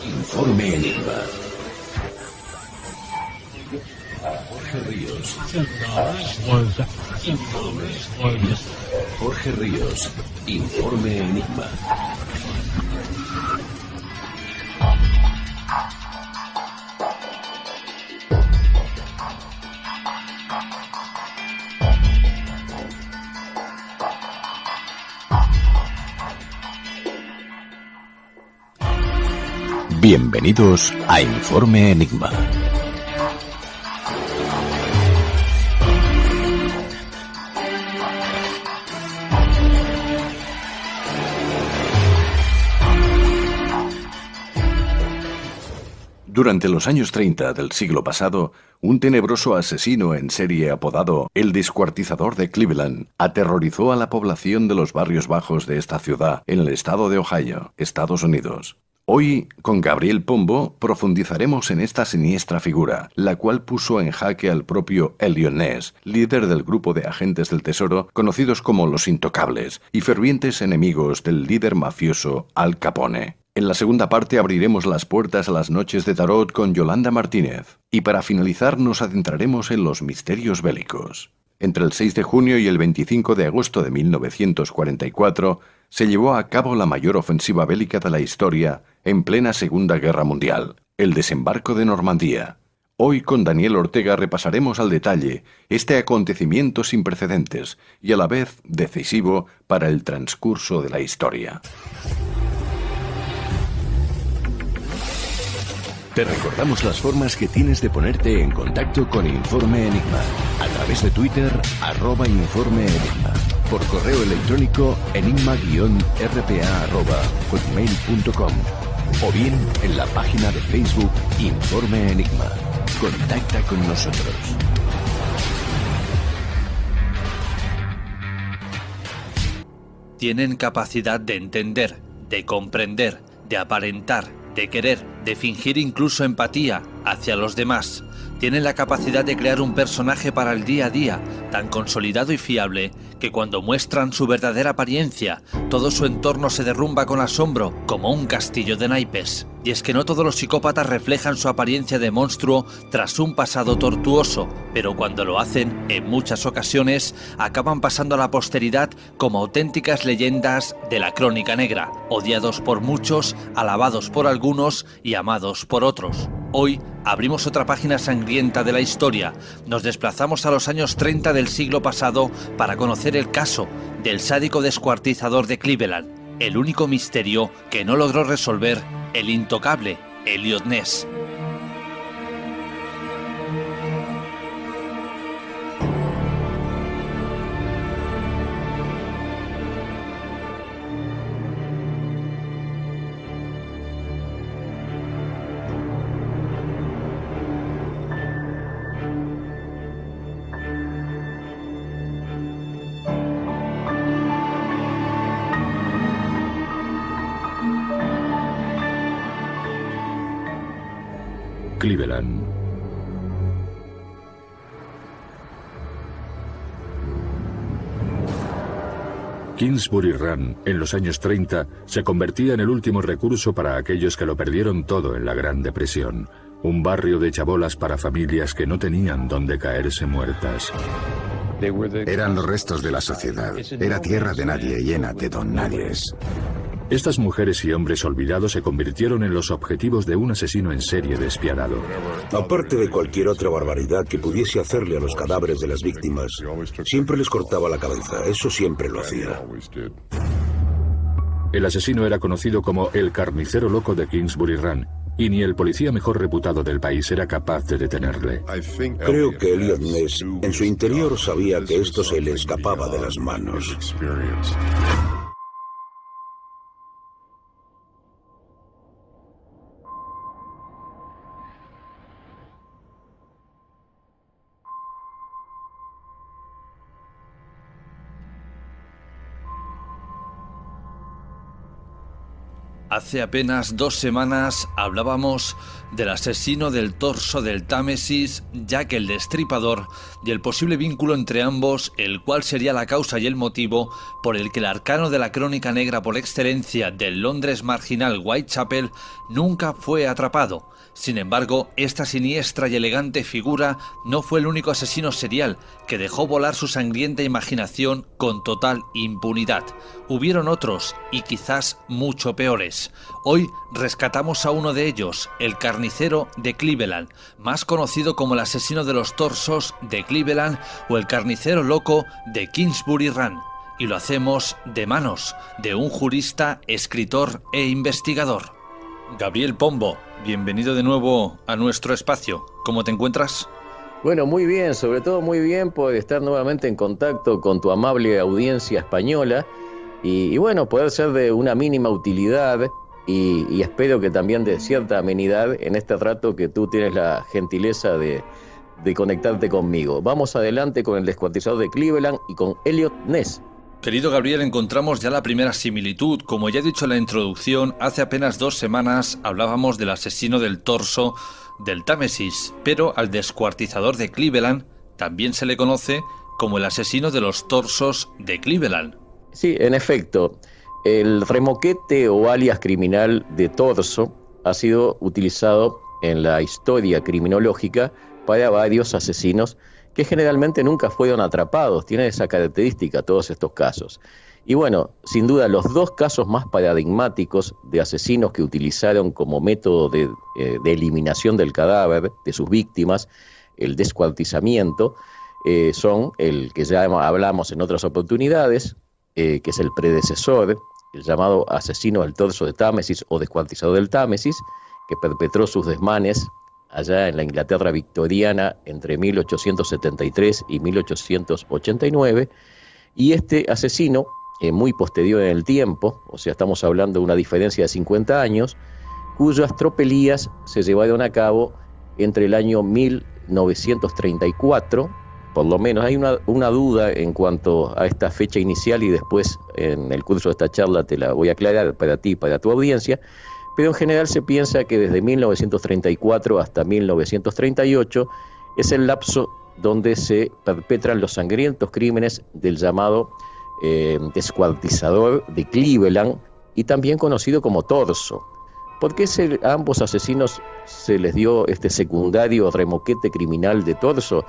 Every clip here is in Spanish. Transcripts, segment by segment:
Informe Enigma. Jorge Ríos. Jorge Ríos. Informe Enigma. Bienvenidos a Informe Enigma. Durante los años 30 del siglo pasado, un tenebroso asesino en serie apodado el Descuartizador de Cleveland aterrorizó a la población de los barrios bajos de esta ciudad en el estado de Ohio, Estados Unidos. Hoy, con Gabriel Pombo, profundizaremos en esta siniestra figura, la cual puso en jaque al propio Elliot Ness, líder del grupo de agentes del tesoro conocidos como los Intocables y fervientes enemigos del líder mafioso Al Capone. En la segunda parte abriremos las puertas a las noches de tarot con Yolanda Martínez, y para finalizar nos adentraremos en los misterios bélicos. Entre el 6 de junio y el 25 de agosto de 1944 se llevó a cabo la mayor ofensiva bélica de la historia en plena Segunda Guerra Mundial, el desembarco de Normandía. Hoy con Daniel Ortega repasaremos al detalle este acontecimiento sin precedentes y a la vez decisivo para el transcurso de la historia. Te recordamos las formas que tienes de ponerte en contacto con Informe Enigma. A través de Twitter, @Informe Enigma. Por correo electrónico, enigma-rpa@hotmail.com. O bien en la página de Facebook Informe Enigma. Contacta con nosotros. Tienen capacidad de entender, de comprender, de aparentar, de querer, de fingir incluso empatía hacia los demás. Tienen la capacidad de crear un personaje para el día a día, tan consolidado y fiable, que cuando muestran su verdadera apariencia, todo su entorno se derrumba con asombro, como un castillo de naipes. Y es que no todos los psicópatas reflejan su apariencia de monstruo tras un pasado tortuoso, pero cuando lo hacen, en muchas ocasiones, acaban pasando a la posteridad como auténticas leyendas de la crónica negra, odiados por muchos, alabados por algunos y amados por otros. Hoy abrimos otra página sangrienta de la historia. Nos desplazamos a los años 30 del siglo pasado para conocer el caso del sádico descuartizador de Cleveland, el único misterio que no logró resolver el intocable Elliot Ness. Cleveland. Kingsbury Run, en los años 30, se convertía en el último recurso para aquellos que lo perdieron todo en la Gran Depresión. Un barrio de chabolas para familias que no tenían dónde caerse muertas. Eran los restos de la sociedad. Era tierra de nadie llena de don nadies. Estas mujeres y hombres olvidados se convirtieron en los objetivos de un asesino en serie despiadado. Aparte de cualquier otra barbaridad que pudiese hacerle a los cadáveres de las víctimas, siempre les cortaba la cabeza. Eso siempre lo hacía. El asesino era conocido como el carnicero loco de Kingsbury Run, y ni el policía mejor reputado del país era capaz de detenerle. Creo que Elliot Ness, en su interior, sabía que esto se le escapaba de las manos. Hace apenas 2 semanas hablábamos del asesino del torso del Támesis, Jack el Destripador, y el posible vínculo entre ambos, el cual sería la causa y el motivo por el que el arcano de la crónica negra por excelencia del Londres marginal Whitechapel nunca fue atrapado. Sin embargo, esta siniestra y elegante figura no fue el único asesino serial que dejó volar su sangrienta imaginación con total impunidad. Hubieron otros, y quizás mucho peores. Hoy rescatamos a uno de ellos, el carnicero de Cleveland, más conocido como el asesino de los torsos de Cleveland o el carnicero loco de Kingsbury Run. Y lo hacemos de manos de un jurista, escritor e investigador. Gabriel Pombo, bienvenido de nuevo a nuestro espacio. ¿Cómo te encuentras? Bueno, muy bien, sobre todo muy bien por estar nuevamente en contacto con tu amable audiencia española y bueno, poder ser de una mínima utilidad y espero que también de cierta amenidad en este rato que tú tienes la gentileza de conectarte conmigo. Vamos adelante con el descuartizador de Cleveland y con Eliot Ness. Querido Gabriel, encontramos ya la primera similitud. Como ya he dicho en la introducción, hace apenas 2 semanas hablábamos del asesino del torso del Támesis, pero al descuartizador de Cleveland también se le conoce como el asesino de los torsos de Cleveland. Sí, en efecto, el remoquete o alias criminal de torso ha sido utilizado en la historia criminológica para varios asesinos que generalmente nunca fueron atrapados. Tienen esa característica todos estos casos. Y bueno, sin duda los 2 casos más paradigmáticos de asesinos que utilizaron como método de eliminación del cadáver de sus víctimas, el descuartizamiento, son el que ya hablamos en otras oportunidades, que es el predecesor, el llamado asesino del torso de Támesis o descuartizador del Támesis, que perpetró sus desmanes allá en la Inglaterra victoriana entre 1873 y 1889, y este asesino, muy posterior en el tiempo, o sea, estamos hablando de una diferencia de 50 años, cuyas tropelías se llevaron a cabo entre el año 1934, por lo menos hay una duda en cuanto a esta fecha inicial y después en el curso de esta charla te la voy a aclarar para ti y para tu audiencia, pero en general se piensa que desde 1934 hasta 1938 es el lapso donde se perpetran los sangrientos crímenes del llamado descuartizador de Cleveland y también conocido como torso. ¿Por qué a ambos asesinos se les dio este secundario remoquete criminal de torso?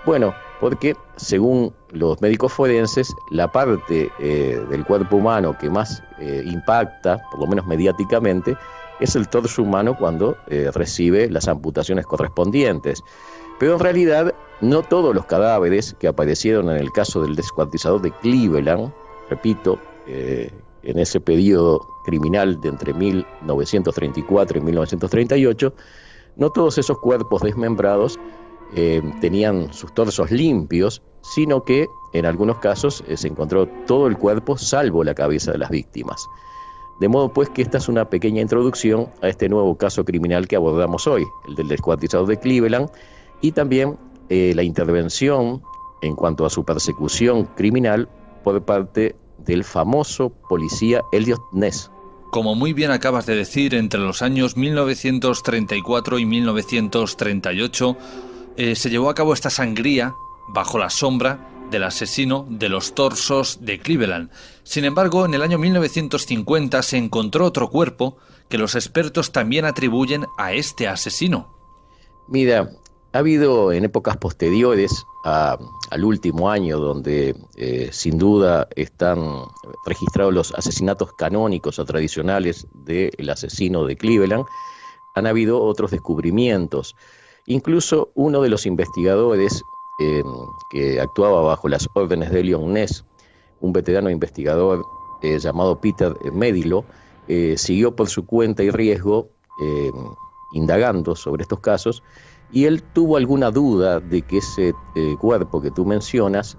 Bueno, porque según los médicos forenses, la parte del cuerpo humano que más impacta, por lo menos mediáticamente, es el torso humano cuando recibe las amputaciones correspondientes. Pero en realidad, no todos los cadáveres que aparecieron en el caso del descuartizador de Cleveland, repito, en ese periodo criminal de entre 1934 y 1938, no todos esos cuerpos desmembrados tenían sus torsos limpios, sino que en algunos casos se encontró todo el cuerpo salvo la cabeza de las víctimas. De modo pues que esta es una pequeña introducción a este nuevo caso criminal que abordamos hoy, el del descuartizador de Cleveland, y también la intervención en cuanto a su persecución criminal por parte del famoso policía Eliot Ness. Como muy bien acabas de decir, entre los años 1934 y 1938 se llevó a cabo esta sangría bajo la sombra del asesino de los torsos de Cleveland. Sin embargo, en el año 1950 se encontró otro cuerpo que los expertos también atribuyen a este asesino. Mira, ha habido en épocas posteriores al último año, donde sin duda están registrados los asesinatos canónicos o tradicionales del asesino de Cleveland, han habido otros descubrimientos. Incluso uno de los investigadores que actuaba bajo las órdenes de Eliot Ness, un veterano investigador llamado Peter Medilo, siguió por su cuenta y riesgo indagando sobre estos casos, y él tuvo alguna duda de que ese cuerpo que tú mencionas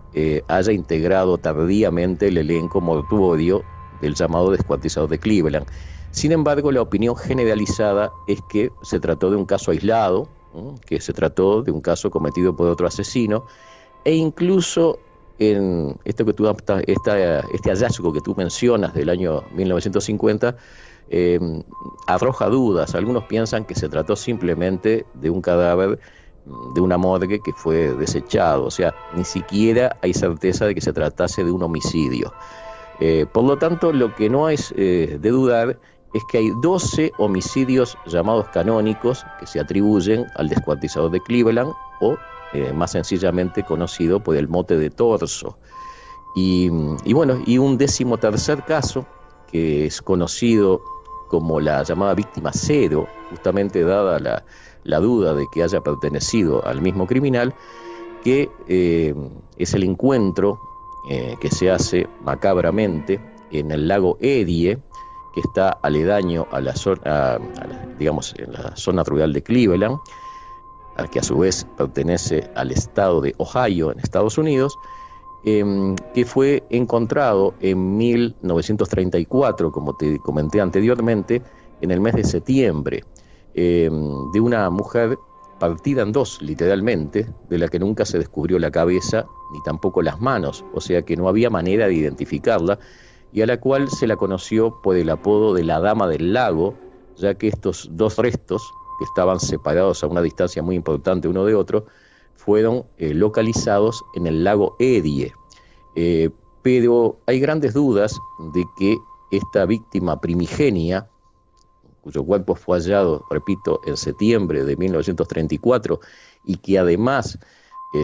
haya integrado tardíamente el elenco mortuorio del llamado descuartizador de Cleveland. Sin embargo, la opinión generalizada es que se trató de un caso aislado, que se trató de un caso cometido por otro asesino, e incluso en este hallazgo que tú mencionas del año 1950, arroja dudas. Algunos piensan que se trató simplemente de un cadáver de una morgue que fue desechado, o sea, ni siquiera hay certeza de que se tratase de un homicidio. Por lo tanto, lo que no es de dudar es que hay 12 homicidios llamados canónicos que se atribuyen al descuartizador de Cleveland, o más sencillamente conocido por el mote de Torso. Y un 13º caso, que es conocido como la llamada víctima cero, justamente dada la duda de que haya pertenecido al mismo criminal, que es el encuentro que se hace macabramente en el lago Erie, que está aledaño a la zona, en la zona rural de Cleveland, que a su vez pertenece al estado de Ohio en Estados Unidos, que fue encontrado en 1934, como te comenté anteriormente, en el mes de septiembre, de una mujer partida en dos, literalmente, de la que nunca se descubrió la cabeza ni tampoco las manos, o sea que no había manera de identificarla, y a la cual se la conoció por el apodo de la Dama del Lago, ya que estos dos restos, que estaban separados a una distancia muy importante uno de otro, fueron localizados en el lago Erie. Pero hay grandes dudas de que esta víctima primigenia, cuyo cuerpo fue hallado, repito, en septiembre de 1934, y que además,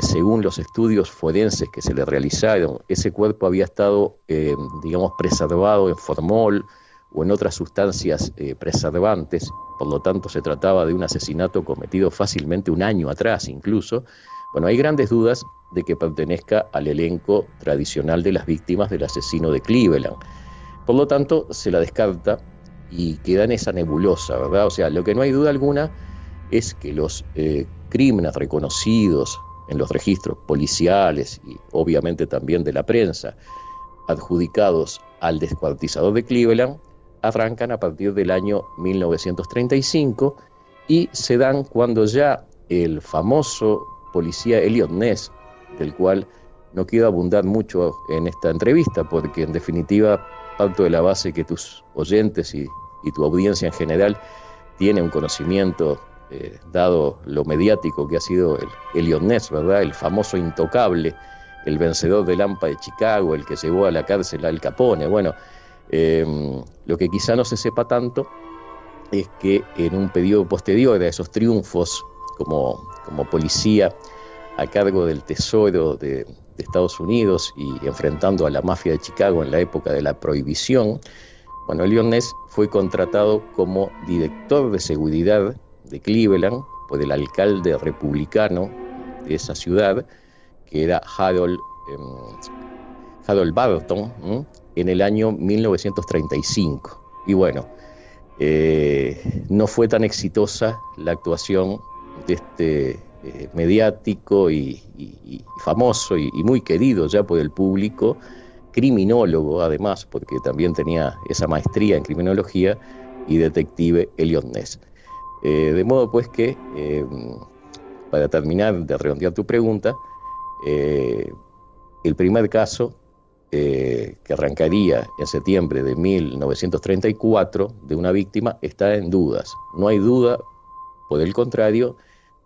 según los estudios forenses que se le realizaron, ese cuerpo había estado, preservado en formol o en otras sustancias preservantes, por lo tanto se trataba de un asesinato cometido fácilmente un año atrás incluso. Bueno, hay grandes dudas de que pertenezca al elenco tradicional de las víctimas del asesino de Cleveland. Por lo tanto, se la descarta y queda en esa nebulosa, ¿verdad? O sea, lo que no hay duda alguna es que los crímenes reconocidos en los registros policiales y obviamente también de la prensa, adjudicados al descuartizador de Cleveland, arrancan a partir del año 1935 y se dan cuando ya el famoso policía Eliot Ness, del cual no quiero abundar mucho en esta entrevista, porque en definitiva parto de la base que tus oyentes y tu audiencia en general tiene un conocimiento, dado lo mediático que ha sido el Eliot Ness, ¿verdad? El famoso intocable, el vencedor del AMPA de Chicago, el que llevó a la cárcel a Al Capone. Bueno, lo que quizá no se sepa tanto es que en un periodo posterior a esos triunfos como policía a cargo del Tesoro de Estados Unidos y enfrentando a la mafia de Chicago en la época de la Prohibición, bueno, Eliot Ness fue contratado como director de seguridad de Cleveland por el alcalde republicano de esa ciudad, que era Harold Barton, en el año 1935. Y bueno, no fue tan exitosa la actuación de este mediático y famoso y muy querido ya por el público, criminólogo además, porque también tenía esa maestría en criminología, y detective Eliot Ness. De modo pues que, para terminar de redondear tu pregunta, el primer caso que arrancaría en septiembre de 1934 de una víctima está en dudas. No hay duda, por el contrario,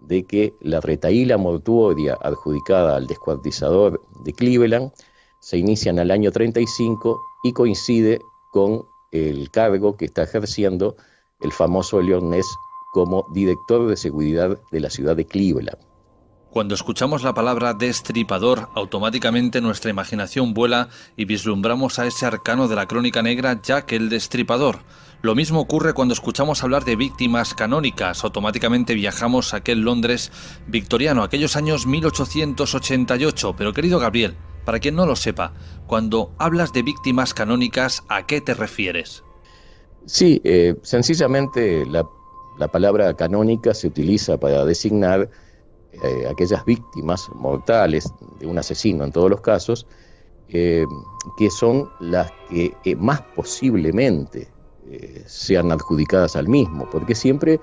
de que la retahíla mortuoria adjudicada al descuartizador de Cleveland se inicia en el año 35 y coincide con el cargo que está ejerciendo el famoso Eliot Ness como director de seguridad de la ciudad de Cleveland. Cuando escuchamos la palabra destripador, automáticamente nuestra imaginación vuela y vislumbramos a ese arcano de la crónica negra, Jack el Destripador. Lo mismo ocurre cuando escuchamos hablar de víctimas canónicas. Automáticamente viajamos a aquel Londres victoriano, aquellos años 1888. Pero querido Gabriel, para quien no lo sepa, cuando hablas de víctimas canónicas, ¿a qué te refieres? Sí, sencillamente la palabra canónica se utiliza para designar aquellas víctimas mortales de un asesino en todos los casos, que son las que más posiblemente sean adjudicadas al mismo, porque siempre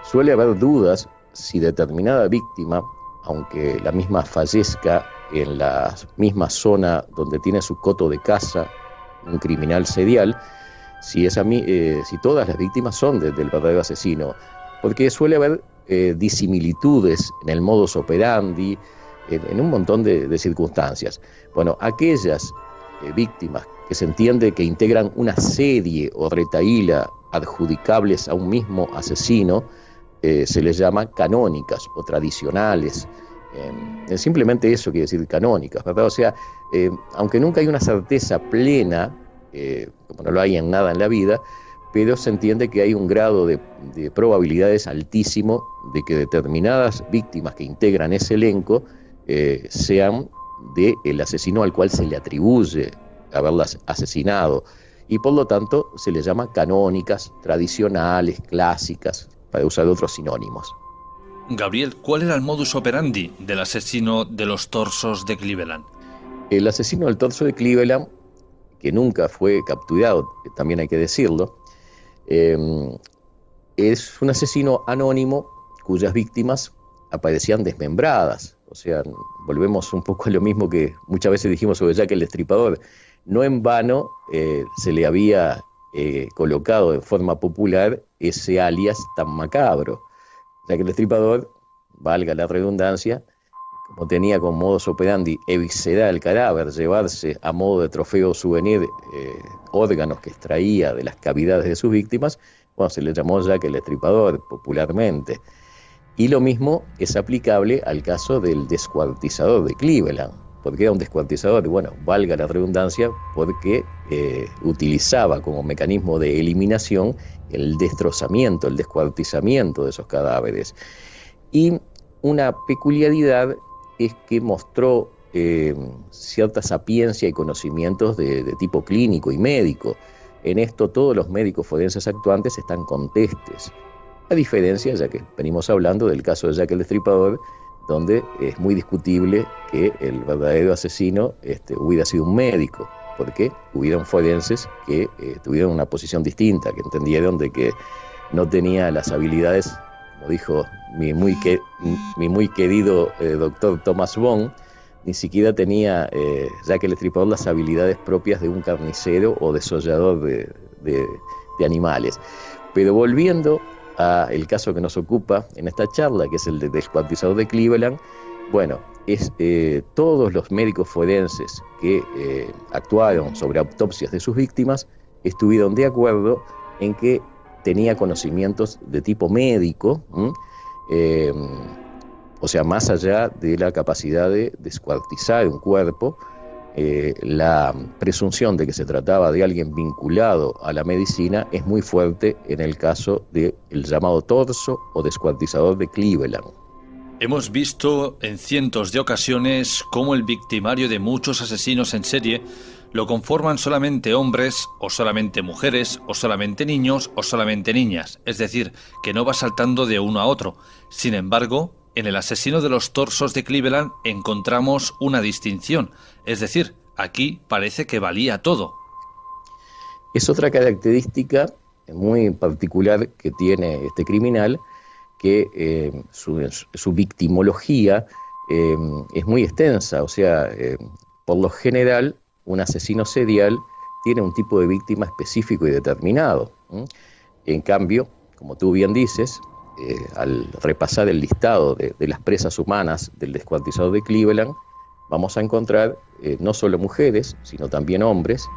suele haber dudas si determinada víctima, aunque la misma fallezca en la misma zona donde tiene su coto de caza un criminal serial, si todas las víctimas son del verdadero asesino, porque suele haber disimilitudes en el modus operandi, en un montón de circunstancias. Bueno, aquellas víctimas que se entiende que integran una serie o retahíla adjudicables a un mismo asesino, se les llama canónicas o tradicionales. Simplemente eso quiere decir canónicas, ¿verdad? O sea, aunque nunca hay una certeza plena, como no lo hay en nada en la vida, pero se entiende que hay un grado de probabilidades altísimo de que determinadas víctimas que integran ese elenco sean del asesino al cual se le atribuye haberlas asesinado, y por lo tanto se les llama canónicas, tradicionales, clásicas, para usar otros sinónimos. Gabriel, ¿cuál era el modus operandi del asesino de los torsos de Cleveland? El asesino del torso de Cleveland, que nunca fue capturado, también hay que decirlo, es un asesino anónimo cuyas víctimas aparecían desmembradas. O sea, volvemos un poco a lo mismo que muchas veces dijimos sobre Jack el Destripador. No en vano se le había colocado de forma popular ese alias tan macabro. Jack el Destripador, valga la redundancia, como tenía como modus operandi eviscerar el cadáver, llevarse a modo de trofeo souvenir órganos que extraía de las cavidades de sus víctimas, bueno, se le llamó Jack el Destripador popularmente. Y lo mismo es aplicable al caso del descuartizador de Cleveland. ¿Por qué era un descuartizador? Bueno, valga la redundancia, porque utilizaba como mecanismo de eliminación el destrozamiento, el descuartizamiento de esos cadáveres. Y una peculiaridad es que mostró cierta sapiencia y conocimientos de tipo clínico y médico. En esto todos los médicos forenses actuantes están contestes. A diferencia, ya que venimos hablando del caso de Jack el Destripador, donde es muy discutible que el verdadero asesino hubiera sido un médico, porque hubieron forenses que tuvieron una posición distinta, que entendieron de que no tenía las habilidades, como dijo mi muy querido doctor Thomas Bond, ni siquiera tenía Jack el Destripador las habilidades propias de un carnicero o desollador de animales. Pero volviendo el caso que nos ocupa en esta charla, que es el del descuartizador de Cleveland, bueno, todos los médicos forenses que actuaron sobre autopsias de sus víctimas estuvieron de acuerdo en que tenía conocimientos de tipo médico, o sea, más allá de la capacidad de descuartizar un cuerpo, la presunción de que se trataba de alguien vinculado a la medicina es muy fuerte en el caso del llamado torso o descuartizador de Cleveland. Hemos visto en cientos de ocasiones cómo el victimario de muchos asesinos en serie lo conforman solamente hombres, o solamente mujeres, o solamente niños, o solamente niñas, es decir, que no va saltando de uno a otro. Sin embargo, en el asesino de los torsos de Cleveland encontramos una distinción, es decir, aquí parece que valía todo. Es otra característica muy particular que tiene este criminal, que su victimología es muy extensa. O sea, por lo general, un asesino serial tiene un tipo de víctima específico y determinado. En cambio, como tú bien dices, al repasar el listado de las presas humanas del descuartizador de Cleveland, vamos a encontrar no solo mujeres, sino también hombres,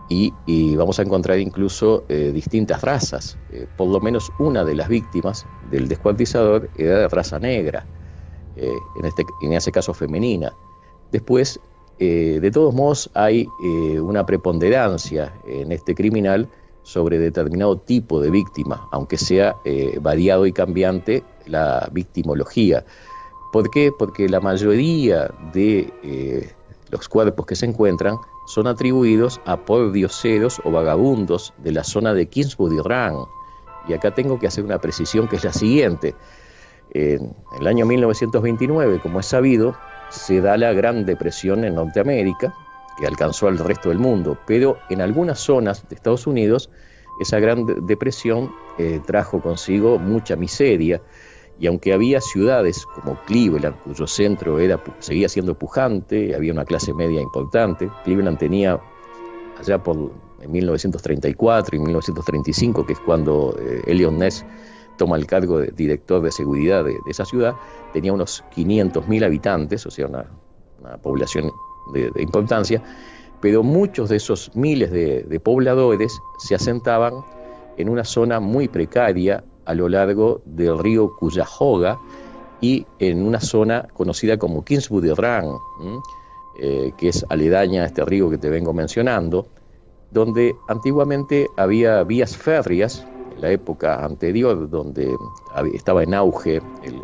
y vamos a encontrar incluso distintas razas. Por lo menos una de las víctimas del descuartizador era de raza negra, en ese caso femenina. Después, de todos modos, hay una preponderancia en este criminal sobre determinado tipo de víctima, aunque sea variado y cambiante la victimología. ¿Por qué? Porque la mayoría de los cuerpos que se encuentran son atribuidos a pordioseros o vagabundos de la zona de Kingsbury Run. Y acá tengo que hacer una precisión, que es la siguiente. En el año 1929, como es sabido, se da la Gran Depresión en Norteamérica, que alcanzó al resto del mundo, pero en algunas zonas de Estados Unidos esa Gran Depresión trajo consigo mucha miseria, y aunque había ciudades como Cleveland, cuyo centro seguía siendo pujante, había una clase media importante, Cleveland tenía allá por en 1934 y 1935, que es cuando Eliot Ness toma el cargo de director de seguridad de esa ciudad, tenía unos 500.000 habitantes, o sea, una población de importancia, pero muchos de esos miles de pobladores se asentaban en una zona muy precaria a lo largo del río Cuyahoga y en una zona conocida como Kingsbury Run, que es aledaña a este río que te vengo mencionando, donde antiguamente había vías férreas, en la época anterior, donde estaba en auge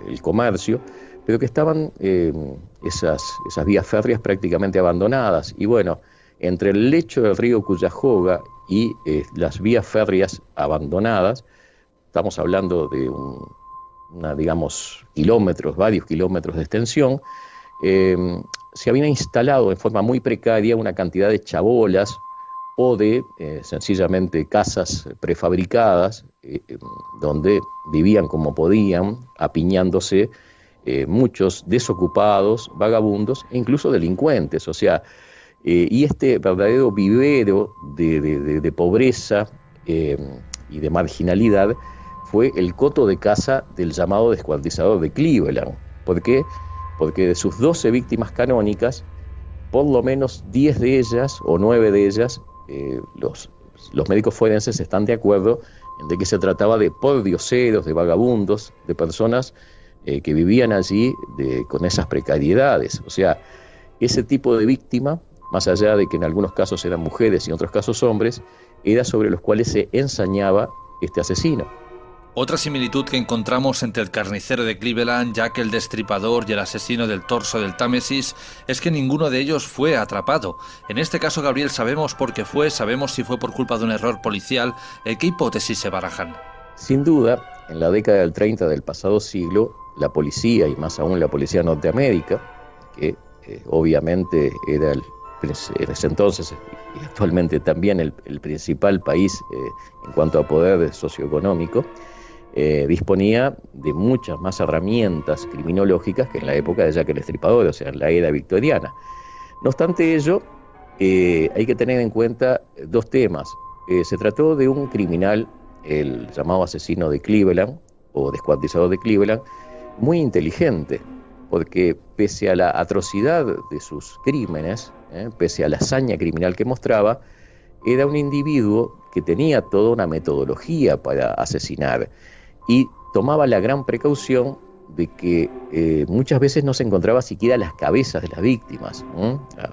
el comercio, pero que estaban esas vías férreas prácticamente abandonadas. Y bueno, entre el lecho del río Cuyahoga y las vías férreas abandonadas, estamos hablando de varios kilómetros de extensión, se habían instalado en forma muy precaria una cantidad de chabolas o de sencillamente casas prefabricadas donde vivían como podían, apiñándose muchos desocupados, vagabundos e incluso delincuentes. O sea, y este verdadero vivero de pobreza y de marginalidad fue el coto de caza del llamado descuartizador de Cleveland. ¿Por qué? Porque de sus 12 víctimas canónicas, por lo menos 10 de ellas o 9 de ellas, los médicos forenses están de acuerdo en de que se trataba de pordioseros, de vagabundos, de personas que vivían allí con esas precariedades. O sea, ese tipo de víctima, más allá de que en algunos casos eran mujeres y en otros casos hombres, era sobre los cuales se ensañaba este asesino. Otra similitud que encontramos entre el carnicero de Cleveland, Jack el Destripador y el asesino del torso del Támesis es que ninguno de ellos fue atrapado. En este caso, Gabriel, sabemos por qué sabemos si fue por culpa de un error policial. ¿Qué hipótesis se barajan? Sin duda, en la década del 30 del pasado siglo, la policía, y más aún la policía de Norteamérica, que obviamente era en ese entonces y actualmente también el principal país en cuanto a poder socioeconómico, disponía de muchas más herramientas criminológicas que en la época de Jack el Destripador, o sea, en la era victoriana. No obstante ello, hay que tener en cuenta dos temas. Se trató de un criminal, el llamado asesino de Cleveland, o descuartizador de Cleveland, muy inteligente, porque pese a la atrocidad de sus crímenes, pese a la hazaña criminal que mostraba, era un individuo que tenía toda una metodología para asesinar y tomaba la gran precaución de que muchas veces no se encontraba siquiera las cabezas de las víctimas.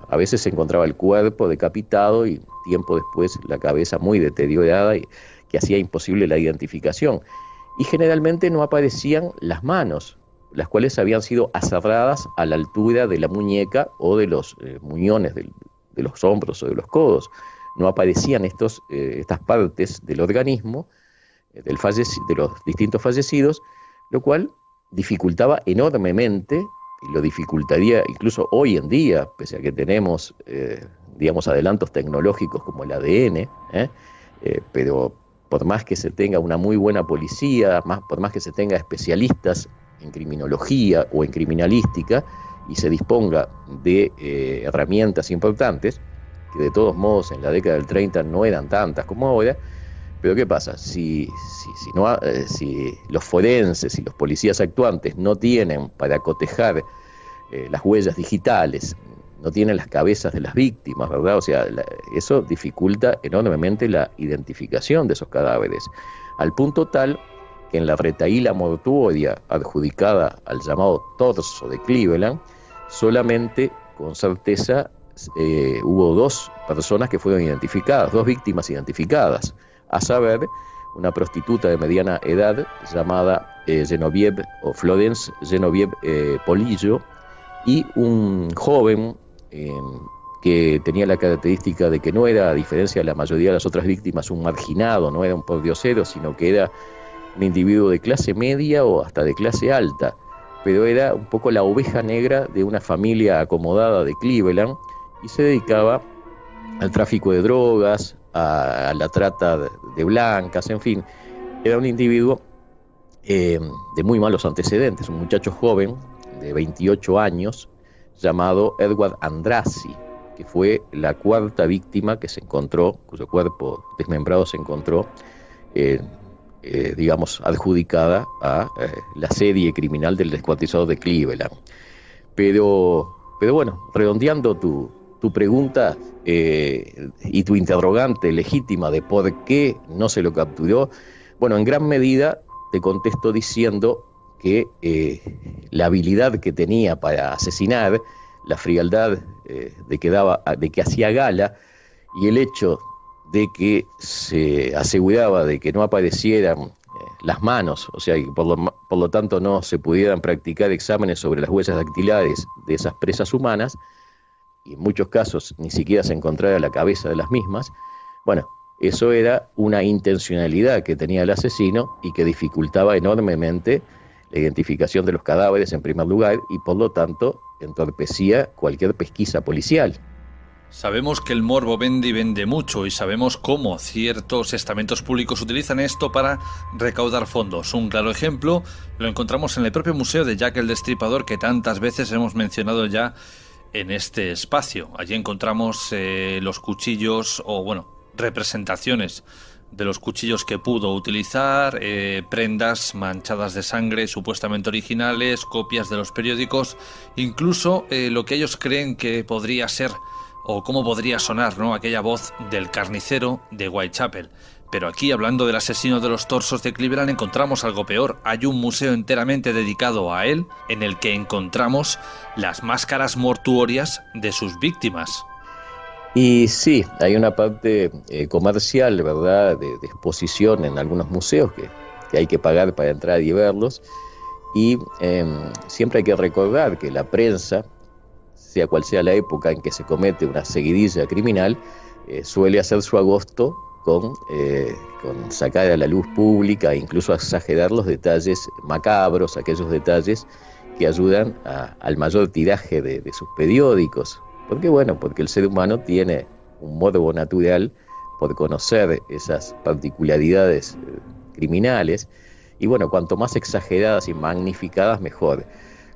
A veces se encontraba el cuerpo decapitado y tiempo después la cabeza muy deteriorada y que hacía imposible la identificación. Y generalmente no aparecían las manos, las cuales habían sido aserradas a la altura de la muñeca o de los muñones de los hombros o de los codos. No aparecían estas partes del organismo de los distintos fallecidos, lo cual dificultaba enormemente, y lo dificultaría incluso hoy en día, pese a que tenemos, adelantos tecnológicos como el ADN, pero por más que se tenga una muy buena policía, por más que se tenga especialistas en criminología o en criminalística y se disponga de herramientas importantes, que de todos modos en la década del 30 no eran tantas como ahora, pero ¿qué pasa? Si los forenses y los policías actuantes no tienen para cotejar las huellas digitales, no tienen las cabezas de las víctimas, ¿verdad? O sea, eso dificulta enormemente la identificación de esos cadáveres, al punto tal que en la retahíla mortuoria adjudicada al llamado torso de Cleveland, solamente con certeza hubo 2 personas que fueron identificadas, 2 víctimas identificadas, a saber, una prostituta de mediana edad llamada Genevieve o Florence Genevieve Polillo, y un joven que tenía la característica de que no era, a diferencia de la mayoría de las otras víctimas, un marginado, no era un pordiosero, sino que era un individuo de clase media o hasta de clase alta, pero era un poco la oveja negra de una familia acomodada de Cleveland y se dedicaba al tráfico de drogas, a la trata de blancas, en fin. Era un individuo de muy malos antecedentes, un muchacho joven de 28 años llamado Edward Andrassy, que fue la cuarta víctima que se encontró, cuyo cuerpo desmembrado se encontró, digamos, adjudicada a la serie criminal del descuartizador de Cleveland. Pero bueno, redondeando tu pregunta y tu interrogante legítima de por qué no se lo capturó, bueno, en gran medida te contesto diciendo que la habilidad que tenía para asesinar, la frialdad de que hacía gala, y el hecho de que se aseguraba de que no aparecieran las manos, o sea, que por lo tanto no se pudieran practicar exámenes sobre las huellas dactilares de esas presas humanas, y en muchos casos ni siquiera se encontrara la cabeza de las mismas. Bueno, eso era una intencionalidad que tenía el asesino y que dificultaba enormemente la identificación de los cadáveres en primer lugar, y por lo tanto entorpecía cualquier pesquisa policial. Sabemos que el morbo vende y vende mucho, y sabemos cómo ciertos estamentos públicos utilizan esto para recaudar fondos. Un claro ejemplo lo encontramos en el propio museo de Jack el Destripador, que tantas veces hemos mencionado ya en este espacio. Allí encontramos los cuchillos, o bueno, representaciones de los cuchillos que pudo utilizar, prendas manchadas de sangre supuestamente originales, copias de los periódicos, incluso lo que ellos creen que podría ser o cómo podría sonar, ¿no?, aquella voz del carnicero de Whitechapel. Pero aquí, hablando del asesino de los torsos de Cleveland, encontramos algo peor. Hay un museo enteramente dedicado a él, en el que encontramos las máscaras mortuorias de sus víctimas. Y sí, hay una parte comercial, ¿verdad?, de exposición en algunos museos que hay que pagar para entrar y verlos. Y siempre hay que recordar que la prensa, sea cual sea la época en que se comete una seguidilla criminal, suele hacer su agosto con sacar a la luz pública e incluso exagerar los detalles macabros, aquellos detalles que ayudan al mayor tiraje de sus periódicos. ¿Por qué? Bueno, porque el ser humano tiene un morbo natural por conocer esas particularidades criminales, y bueno, cuanto más exageradas y magnificadas, mejor.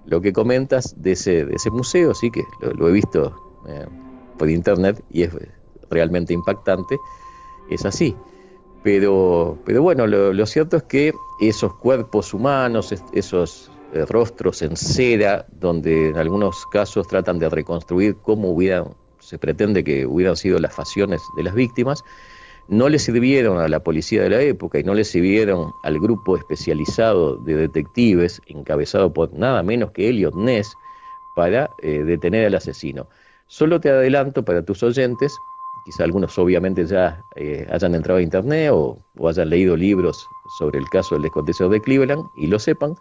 Lo que comentas de ese museo, sí que lo he visto por internet y es realmente impactante, es así. Pero bueno, lo cierto es que esos cuerpos humanos, esos rostros en cera, donde en algunos casos tratan de reconstruir cómo se pretende que hubieran sido las facciones de las víctimas, no le sirvieron a la policía de la época y no le sirvieron al grupo especializado de detectives encabezado por nada menos que Eliot Ness para detener al asesino. Solo te adelanto para tus oyentes, quizá algunos obviamente ya hayan entrado a internet o hayan leído libros sobre el caso del descuartizador de Cleveland y lo sepan,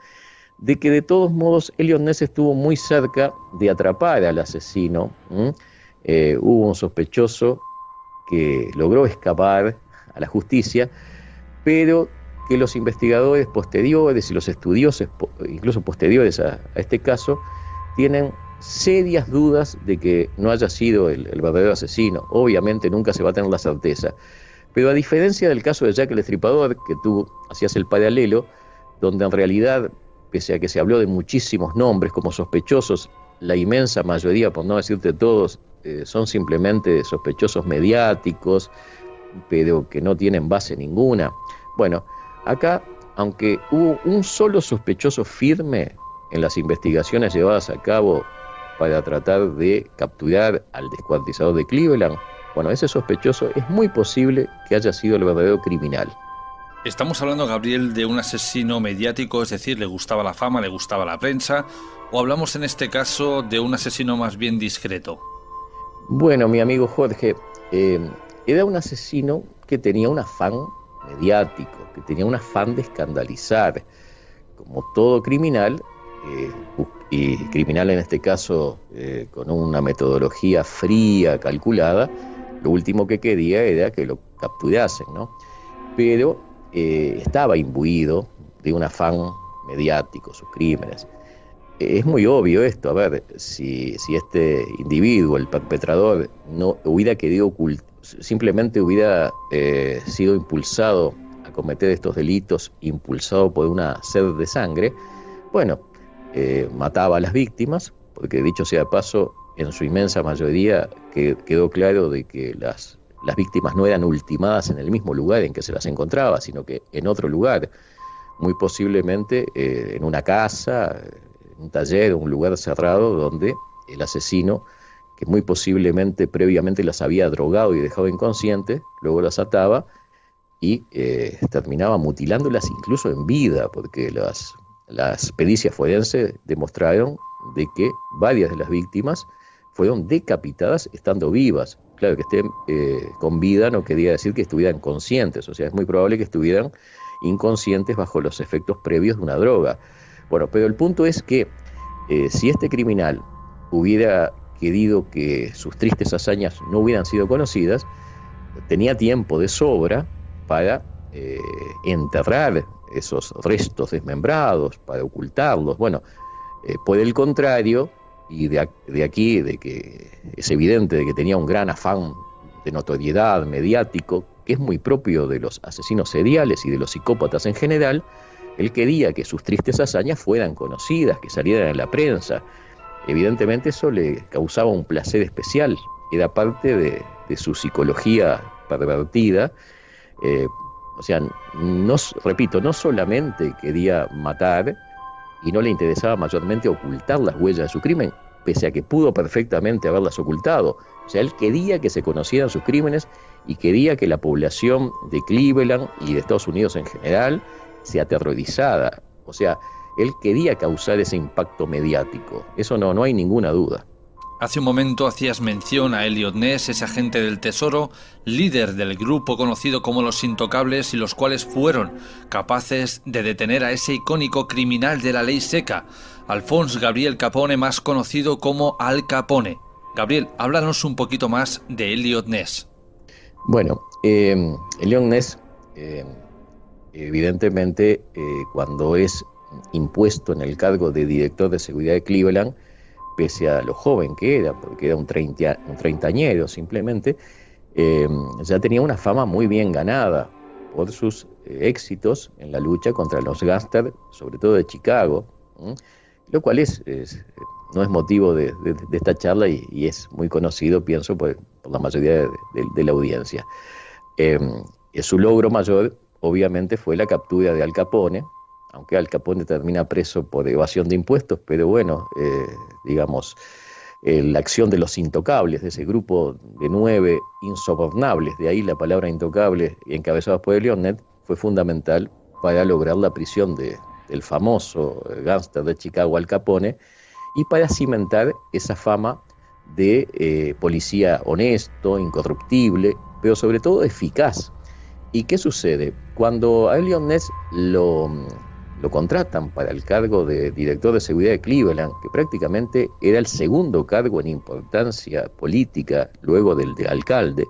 de que de todos modos Eliot Ness estuvo muy cerca de atrapar al asesino. Hubo un sospechoso que logró escapar a la justicia, pero que los investigadores posteriores y los estudiosos, incluso posteriores a este caso, tienen serias dudas de que no haya sido el verdadero asesino. Obviamente nunca se va a tener la certeza, pero a diferencia del caso de Jack el Destripador, que tú hacías el paralelo, donde en realidad, pese a que se habló de muchísimos nombres como sospechosos, la inmensa mayoría, por no decirte todos, son simplemente sospechosos mediáticos, pero que no tienen base ninguna. Bueno, acá, aunque hubo un solo sospechoso firme en las investigaciones llevadas a cabo para tratar de capturar al descuartizador de Cleveland, bueno, ese sospechoso es muy posible que haya sido el verdadero criminal. Estamos hablando, Gabriel, de un asesino mediático, es decir, le gustaba la fama, le gustaba la prensa, o hablamos en este caso de un asesino más bien discreto. Bueno, mi amigo Jorge, era un asesino que tenía un afán mediático, que tenía un afán de escandalizar. Como todo criminal, y criminal en este caso con una metodología fría, calculada, lo último que quería era que lo capturasen, ¿no? Pero estaba imbuido de un afán mediático, sus crímenes. Es muy obvio esto, a ver, si este individuo, el perpetrador, no hubiera querido simplemente hubiera sido impulsado a cometer estos delitos, impulsado por una sed de sangre, bueno, mataba a las víctimas, porque dicho sea de paso, en su inmensa mayoría quedó claro de que las víctimas no eran ultimadas en el mismo lugar en que se las encontraba, sino que en otro lugar, muy posiblemente en una casa, en un taller, un lugar cerrado donde el asesino, que muy posiblemente previamente las había drogado y dejado inconscientes, luego las ataba y terminaba mutilándolas incluso en vida, porque las pericias forenses demostraron de que varias de las víctimas fueron decapitadas estando vivas. Claro, que estén con vida no quería decir que estuvieran conscientes, o sea, es muy probable que estuvieran inconscientes bajo los efectos previos de una droga. Bueno, pero el punto es que si este criminal hubiera querido que sus tristes hazañas no hubieran sido conocidas, tenía tiempo de sobra para enterrar esos restos desmembrados, para ocultarlos. Bueno, por el contrario, y de aquí de que es evidente de que tenía un gran afán de notoriedad mediático, que es muy propio de los asesinos seriales y de los psicópatas en general, él quería que sus tristes hazañas fueran conocidas, que salieran en la prensa. Evidentemente eso le causaba un placer especial, era parte de su psicología pervertida. O sea, repito, no solamente quería matar y no le interesaba mayormente ocultar las huellas de su crimen, pese a que pudo perfectamente haberlas ocultado. O sea, él quería que se conocieran sus crímenes y quería que la población de Cleveland y de Estados Unidos en general se aterrorizara. O sea, él quería causar ese impacto mediático. Eso no hay ninguna duda. Hace un momento hacías mención a Eliot Ness, ese agente del Tesoro, líder del grupo conocido como Los Intocables, y los cuales fueron capaces de detener a ese icónico criminal de la ley seca, Alphonse Gabriel Capone, más conocido como Al Capone. Gabriel, háblanos un poquito más de Eliot Ness. Bueno, Eliot Ness, evidentemente, cuando es impuesto en el cargo de director de seguridad de Cleveland, pese a lo joven que era, porque era un treintañero simplemente, ya tenía una fama muy bien ganada por sus éxitos en la lucha contra los gángsters, sobre todo de Chicago, lo cual no es motivo de esta charla y es muy conocido, pienso, por la mayoría de la audiencia. Su logro mayor, obviamente, fue la captura de Al Capone, aunque Al Capone termina preso por evasión de impuestos, pero bueno, digamos, la acción de los intocables, de ese grupo de 9 insobornables, de ahí la palabra intocable, encabezados por Eliot Ness, fue fundamental para lograr la prisión del famoso gángster de Chicago, Al Capone, y para cimentar esa fama de policía honesto, incorruptible, pero sobre todo eficaz. ¿Y qué sucede? Cuando a Eliot Ness lo contratan para el cargo de director de seguridad de Cleveland, que prácticamente era el segundo cargo en importancia política luego del de alcalde,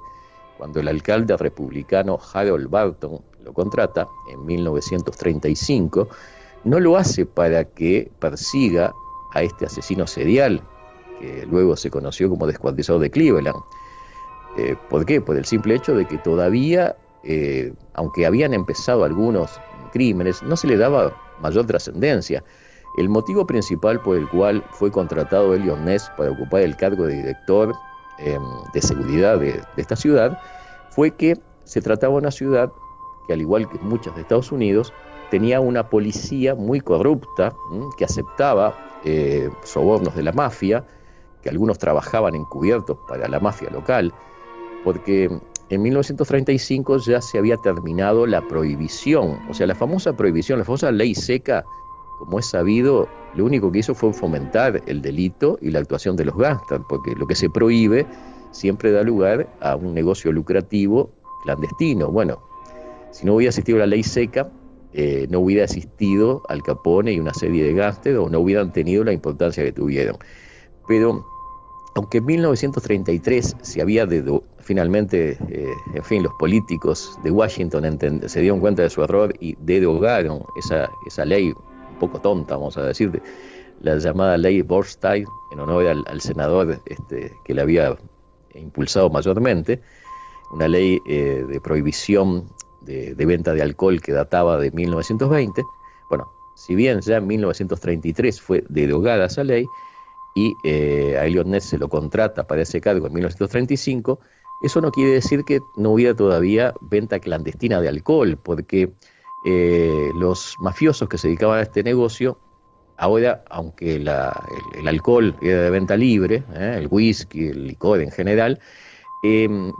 cuando el alcalde republicano Harold Burton lo contrata en 1935, no lo hace para que persiga a este asesino serial, que luego se conoció como descuartizador de Cleveland. ¿Por qué? Por el simple hecho de que todavía, aunque habían empezado algunos crímenes, no se le daba mayor trascendencia. El motivo principal por el cual fue contratado Eliot Ness para ocupar el cargo de director de seguridad de esta ciudad fue que se trataba de una ciudad que, al igual que muchas de Estados Unidos, tenía una policía muy corrupta, que aceptaba sobornos de la mafia, que algunos trabajaban encubiertos para la mafia local, porque en 1935 ya se había terminado la prohibición, o sea, la famosa prohibición, la famosa ley seca, como es sabido, lo único que hizo fue fomentar el delito y la actuación de los gángsters, porque lo que se prohíbe siempre da lugar a un negocio lucrativo clandestino. Bueno, si no hubiera existido la ley seca, no hubiera existido Al Capone y una serie de gángsters, o no hubieran tenido la importancia que tuvieron. Pero aunque en 1933 se había finalmente, los políticos de Washington se dieron cuenta de su error y derogaron esa ley un poco tonta, vamos a decir, la llamada ley Bernstein, en honor al senador que la había impulsado mayormente, una ley de prohibición de venta de alcohol que databa de 1920. Bueno, si bien ya en 1933 fue derogada esa ley, y a Eliot Ness se lo contrata para ese cargo en 1935, eso no quiere decir que no hubiera todavía venta clandestina de alcohol, porque los mafiosos que se dedicaban a este negocio, ahora, aunque el alcohol era de venta libre, el whisky, el licor en general,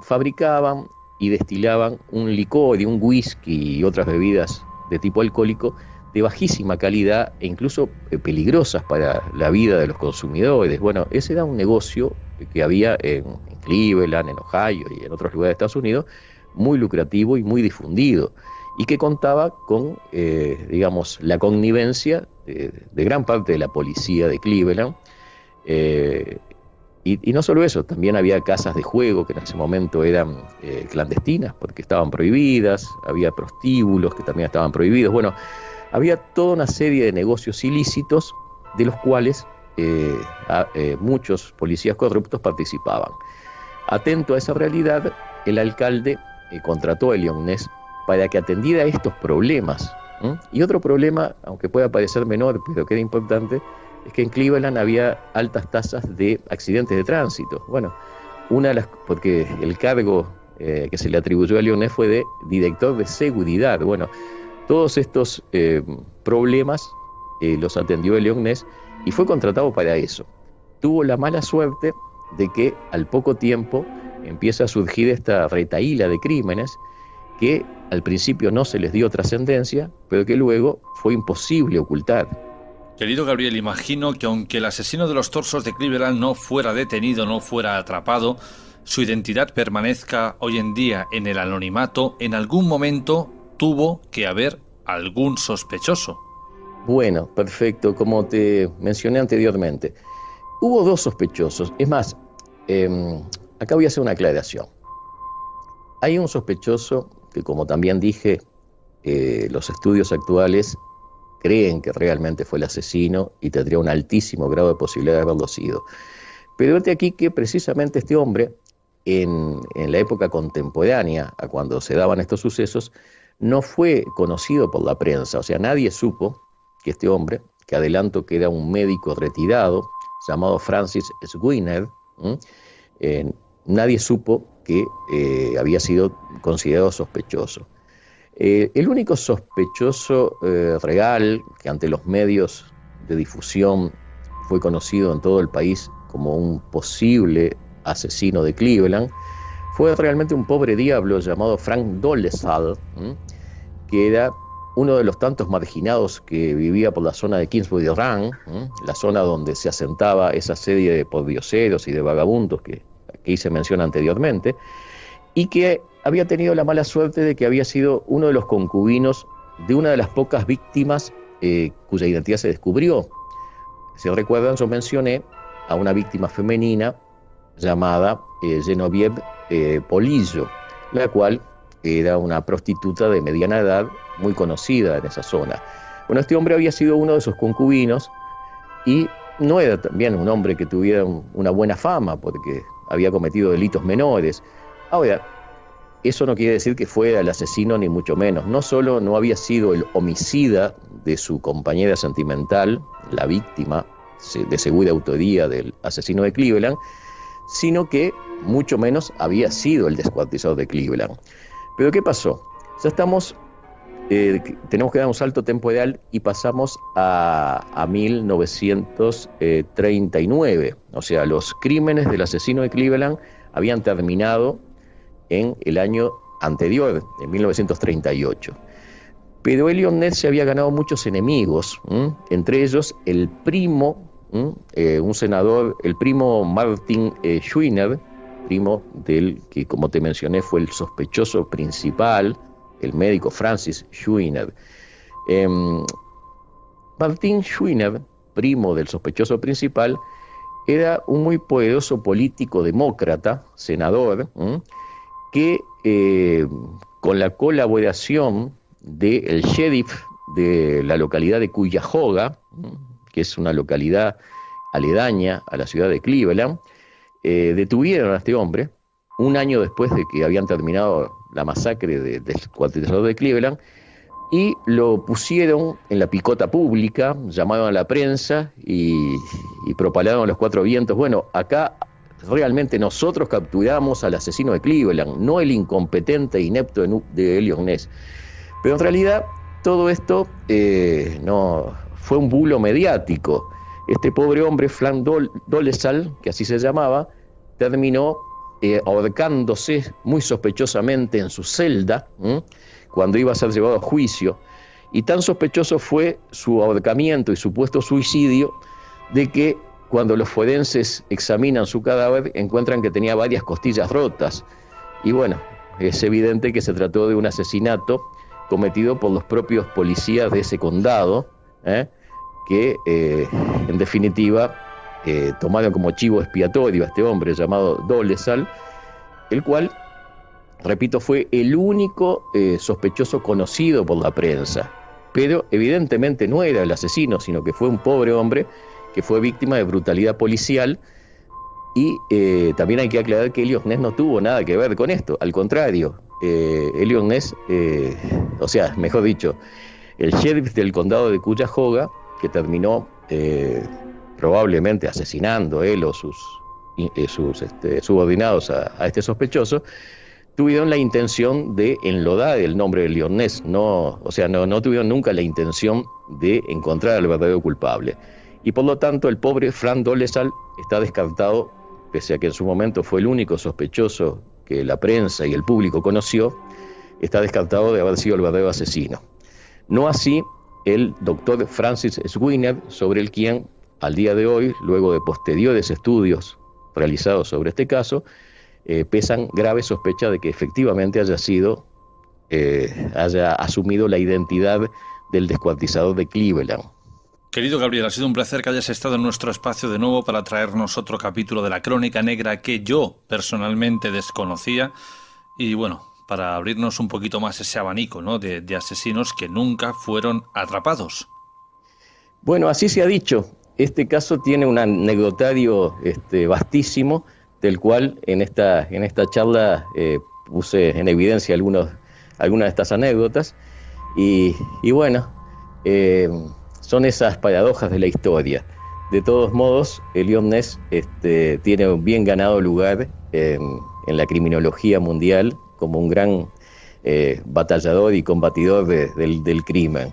fabricaban y destilaban un licor y un whisky y otras bebidas de tipo alcohólico de bajísima calidad e incluso peligrosas para la vida de los consumidores. Bueno, ese era un negocio que había en Cleveland, en Ohio y en otros lugares de Estados Unidos, muy lucrativo y muy difundido, y que contaba con, digamos, la connivencia de gran parte de la policía de Cleveland. Y no solo eso, también había casas de juego que en ese momento eran clandestinas porque estaban prohibidas, había prostíbulos que también estaban prohibidos. Bueno, había toda una serie de negocios ilícitos de los cuales muchos policías corruptos participaban. Atento a esa realidad, el alcalde contrató a Eliot Ness para que atendiera estos problemas. Y otro problema, aunque pueda parecer menor, pero que era importante, es que en Cleveland había altas tasas de accidentes de tránsito. Bueno, porque el cargo que se le atribuyó a Eliot Ness fue de director de seguridad. Bueno, todos estos problemas los atendió Eliot Ness y fue contratado para eso. Tuvo la mala suerte de que al poco tiempo empieza a surgir esta retahíla de crímenes que al principio no se les dio trascendencia, pero que luego fue imposible ocultar. Querido Gabriel, imagino que aunque el asesino de los torsos de Cleveland no fuera detenido, no fuera atrapado, su identidad permanezca hoy en día en el anonimato, en algún momento tuvo que haber algún sospechoso. Bueno, perfecto, como te mencioné anteriormente. Hubo dos sospechosos. Es más, acá voy a hacer una aclaración. Hay un sospechoso que, como también dije, los estudios actuales creen que realmente fue el asesino y tendría un altísimo grado de posibilidad de haberlo sido. Pero vete aquí que precisamente este hombre, en la época contemporánea a cuando se daban estos sucesos, no fue conocido por la prensa. O sea, nadie supo que este hombre, que adelanto que era un médico retirado, llamado Francis Sweener, nadie supo que había sido considerado sospechoso. El único sospechoso real que ante los medios de difusión fue conocido en todo el país como un posible asesino de Cleveland fue realmente un pobre diablo llamado Frank Dolezal, que era uno de los tantos marginados que vivía por la zona de Kingsbury Run, la zona donde se asentaba esa serie de pordioseros y de vagabundos que aquí se menciona anteriormente, y que había tenido la mala suerte de que había sido uno de los concubinos de una de las pocas víctimas cuya identidad se descubrió. Si recuerdan, yo mencioné a una víctima femenina llamada Genevieve Polillo, la cual era una prostituta de mediana edad muy conocida en esa zona. Bueno, este hombre había sido uno de sus concubinos y no era también un hombre que tuviera una buena fama porque había cometido delitos menores. Ahora, eso no quiere decir que fuera el asesino ni mucho menos. No solo no había sido el homicida de su compañera sentimental, la víctima de segura autoría del asesino de Cleveland, sino que mucho menos había sido el descuartizador de Cleveland. Pero ¿qué pasó? Ya tenemos que dar un salto temporal y pasamos a 1939. O sea, los crímenes del asesino de Cleveland habían terminado en el año anterior, en 1938. Pero Eliot Ness se había ganado muchos enemigos, entre ellos el primo, un senador, el primo Martin Schwiner, primo del que, como te mencioné, fue el sospechoso principal, el médico Francis Schwiner. Martin Schwiner, primo del sospechoso principal, era un muy poderoso político demócrata, senador, que con la colaboración del sheriff de la localidad de Cuyahoga, que es una localidad aledaña a la ciudad de Cleveland, detuvieron a este hombre un año después de que habían terminado la masacre del descuartizador de Cleveland y lo pusieron en la picota pública, llamaron a la prensa y propalaron a los cuatro vientos. Bueno, acá realmente nosotros capturamos al asesino de Cleveland, no el incompetente e inepto de Elliot Ness. Pero en realidad todo esto no fue un bulo mediático. Este pobre hombre, Frank Dolezal, que así se llamaba, terminó ahorcándose muy sospechosamente en su celda, cuando iba a ser llevado a juicio. Y tan sospechoso fue su ahorcamiento y supuesto suicidio, de que cuando los forenses examinan su cadáver encuentran que tenía varias costillas rotas. Y bueno, es evidente que se trató de un asesinato cometido por los propios policías de ese condado, que en definitiva tomaron como chivo expiatorio a este hombre llamado Dolezal, el cual, repito, fue el único sospechoso conocido por la prensa. Pero evidentemente no era el asesino, sino que fue un pobre hombre que fue víctima de brutalidad policial. Y también hay que aclarar que Elliot Ness no tuvo nada que ver con esto. Al contrario, Elliot Ness, o sea, mejor dicho, el sheriff del condado de Cuyahoga, que terminó probablemente asesinando él o sus subordinados a este sospechoso, tuvieron la intención de enlodar el nombre de Elliot Ness. No tuvieron nunca la intención de encontrar al verdadero culpable. Y por lo tanto el pobre Frank Dolezal está descartado, pese a que en su momento fue el único sospechoso que la prensa y el público conoció, está descartado de haber sido el verdadero asesino. No así el doctor Francis Sweeney, sobre el quien al día de hoy, luego de posteriores estudios realizados sobre este caso, pesan graves sospechas de que efectivamente haya asumido la identidad del descuartizador de Cleveland. Querido Gabriel, ha sido un placer que hayas estado en nuestro espacio de nuevo para traernos otro capítulo de la Crónica Negra que yo personalmente desconocía y bueno, para abrirnos un poquito más ese abanico, ¿no?, de asesinos que nunca fueron atrapados. Bueno, así se ha dicho. Este caso tiene un anecdotario vastísimo, del cual en esta charla puse en evidencia algunas de estas anécdotas y bueno, son esas paradojas de la historia. De todos modos, Elliot Ness tiene un bien ganado lugar en la criminología mundial como un gran batallador y combatidor del crimen.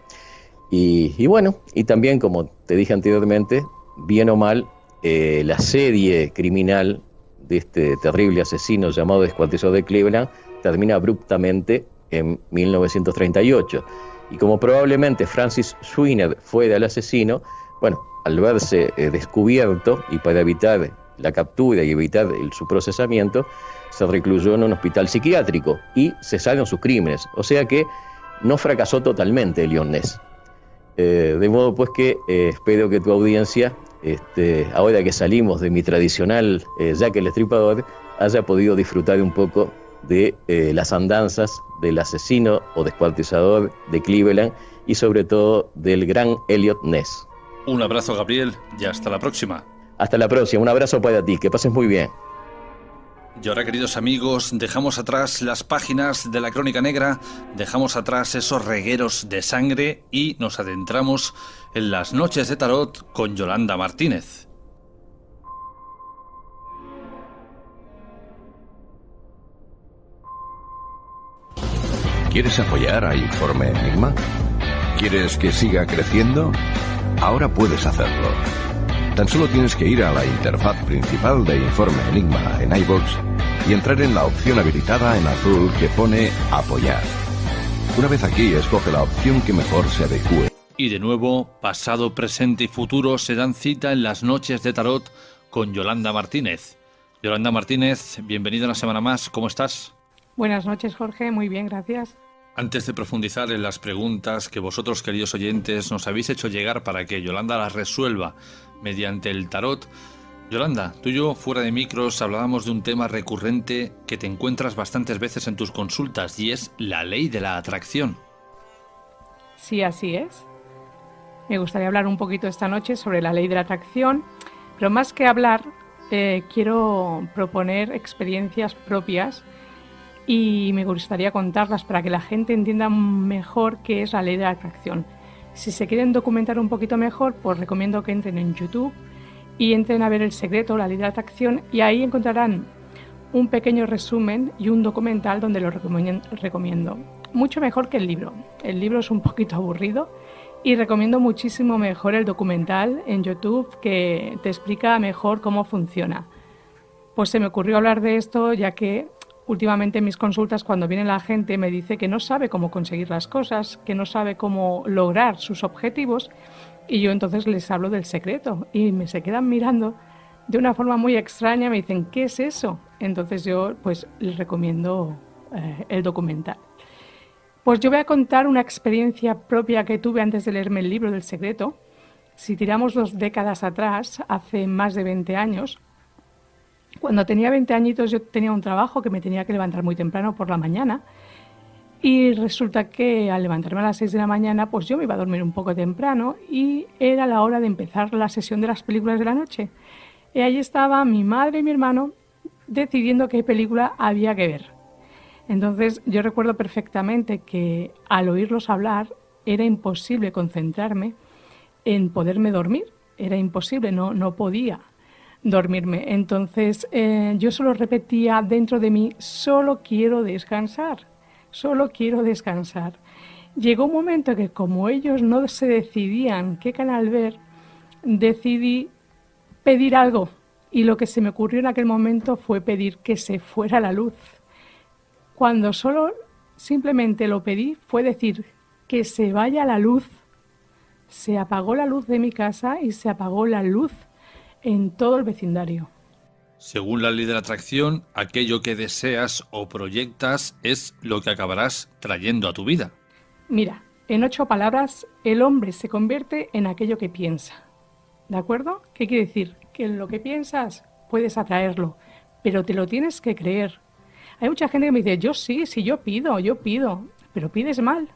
Y bueno, y también, como te dije anteriormente, bien o mal, la serie criminal de este terrible asesino llamado Descuartizador de Cleveland termina abruptamente en 1938. Y como probablemente Francis Sweeney fuera el asesino, bueno, al verse descubierto y para evitar la captura y evitar su procesamiento, se recluyó en un hospital psiquiátrico y cesaron sus crímenes. O sea que no fracasó totalmente Elliot Ness. De modo pues que espero que tu audiencia, ahora que salimos de mi tradicional Jack el Estripador, haya podido disfrutar un poco de las andanzas del asesino o descuartizador de Cleveland y sobre todo del gran Elliot Ness. Un abrazo, Gabriel, y hasta la próxima. Hasta la próxima, un abrazo para ti, que pases muy bien. Y ahora, queridos amigos, dejamos atrás las páginas de la Crónica Negra, dejamos atrás esos regueros de sangre y nos adentramos en las noches de tarot con Yolanda Martínez. ¿Quieres apoyar a Informe Enigma? ¿Quieres que siga creciendo? Ahora puedes hacerlo. Tan solo tienes que ir a la interfaz principal de Informe Enigma en iVoox y entrar en la opción habilitada en azul que pone Apoyar. Una vez aquí, escoge la opción que mejor se adecue. Y de nuevo, pasado, presente y futuro se dan cita en las noches de tarot con Yolanda Martínez. Yolanda Martínez, bienvenida una semana más, ¿cómo estás? Buenas noches, Jorge, muy bien, gracias. Antes de profundizar en las preguntas que vosotros, queridos oyentes, nos habéis hecho llegar para que Yolanda las resuelva mediante el tarot, Yolanda, tú y yo, fuera de micros, hablábamos de un tema recurrente que te encuentras bastantes veces en tus consultas y es la ley de la atracción. Sí, así es. Me gustaría hablar un poquito esta noche sobre la ley de la atracción, pero más que hablar, quiero proponer experiencias propias y me gustaría contarlas para que la gente entienda mejor qué es la ley de la atracción. Si se quieren documentar un poquito mejor, pues recomiendo que entren en YouTube y entren a ver El Secreto, la ley de la atracción, y ahí encontrarán un pequeño resumen y un documental donde lo recomiendo. Mucho mejor que el libro. El libro es un poquito aburrido y recomiendo muchísimo mejor el documental en YouTube, que te explica mejor cómo funciona. Pues se me ocurrió hablar de esto ya que últimamente en mis consultas, cuando viene la gente, me dice que no sabe cómo conseguir las cosas, que no sabe cómo lograr sus objetivos, y yo entonces les hablo del secreto y me se quedan mirando de una forma muy extraña, me dicen, ¿qué es eso? Entonces yo pues les recomiendo el documental. Pues yo voy a contar una experiencia propia que tuve antes de leerme el libro del secreto. Si tiramos 2 décadas atrás, hace más de 20 años, cuando tenía 20 añitos yo tenía un trabajo que me tenía que levantar muy temprano por la mañana, y resulta que al levantarme a las 6 de la mañana pues yo me iba a dormir un poco temprano y era la hora de empezar la sesión de las películas de la noche. Y ahí estaba mi madre y mi hermano decidiendo qué película había que ver. Entonces yo recuerdo perfectamente que al oírlos hablar era imposible concentrarme en poderme dormir. Era imposible, no podía dormirme. Entonces yo solo repetía dentro de mí, solo quiero descansar, solo quiero descansar. Llegó un momento que como ellos no se decidían qué canal ver, decidí pedir algo, y lo que se me ocurrió en aquel momento fue pedir que se fuera la luz. Cuando solo simplemente lo pedí fue decir que se vaya la luz. Se apagó la luz de mi casa y se apagó la luz en todo el vecindario. Según la ley de la atracción, aquello que deseas o proyectas es lo que acabarás trayendo a tu vida. Mira, en 8 palabras, el hombre se convierte en aquello que piensa. ¿De acuerdo? ¿Qué quiere decir? Que en lo que piensas puedes atraerlo, pero te lo tienes que creer. Hay mucha gente que me dice, yo pido, pero pides mal.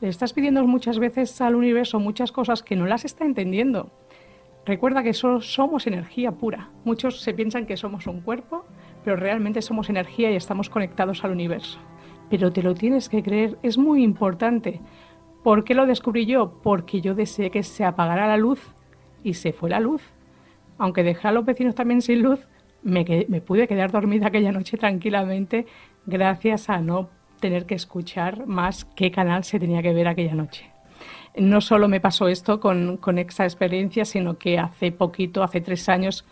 Le estás pidiendo muchas veces al universo muchas cosas que no las está entendiendo. Recuerda que solo somos energía pura. Muchos se piensan que somos un cuerpo, pero realmente somos energía y estamos conectados al universo. Pero te lo tienes que creer, es muy importante. ¿Por qué lo descubrí yo? Porque yo deseé que se apagara la luz y se fue la luz. Aunque dejé a los vecinos también sin luz, me pude quedar dormida aquella noche tranquilamente gracias a no tener que escuchar más qué canal se tenía que ver aquella noche. No solo me pasó esto con esta experiencia, sino que hace poquito, hace 3 años,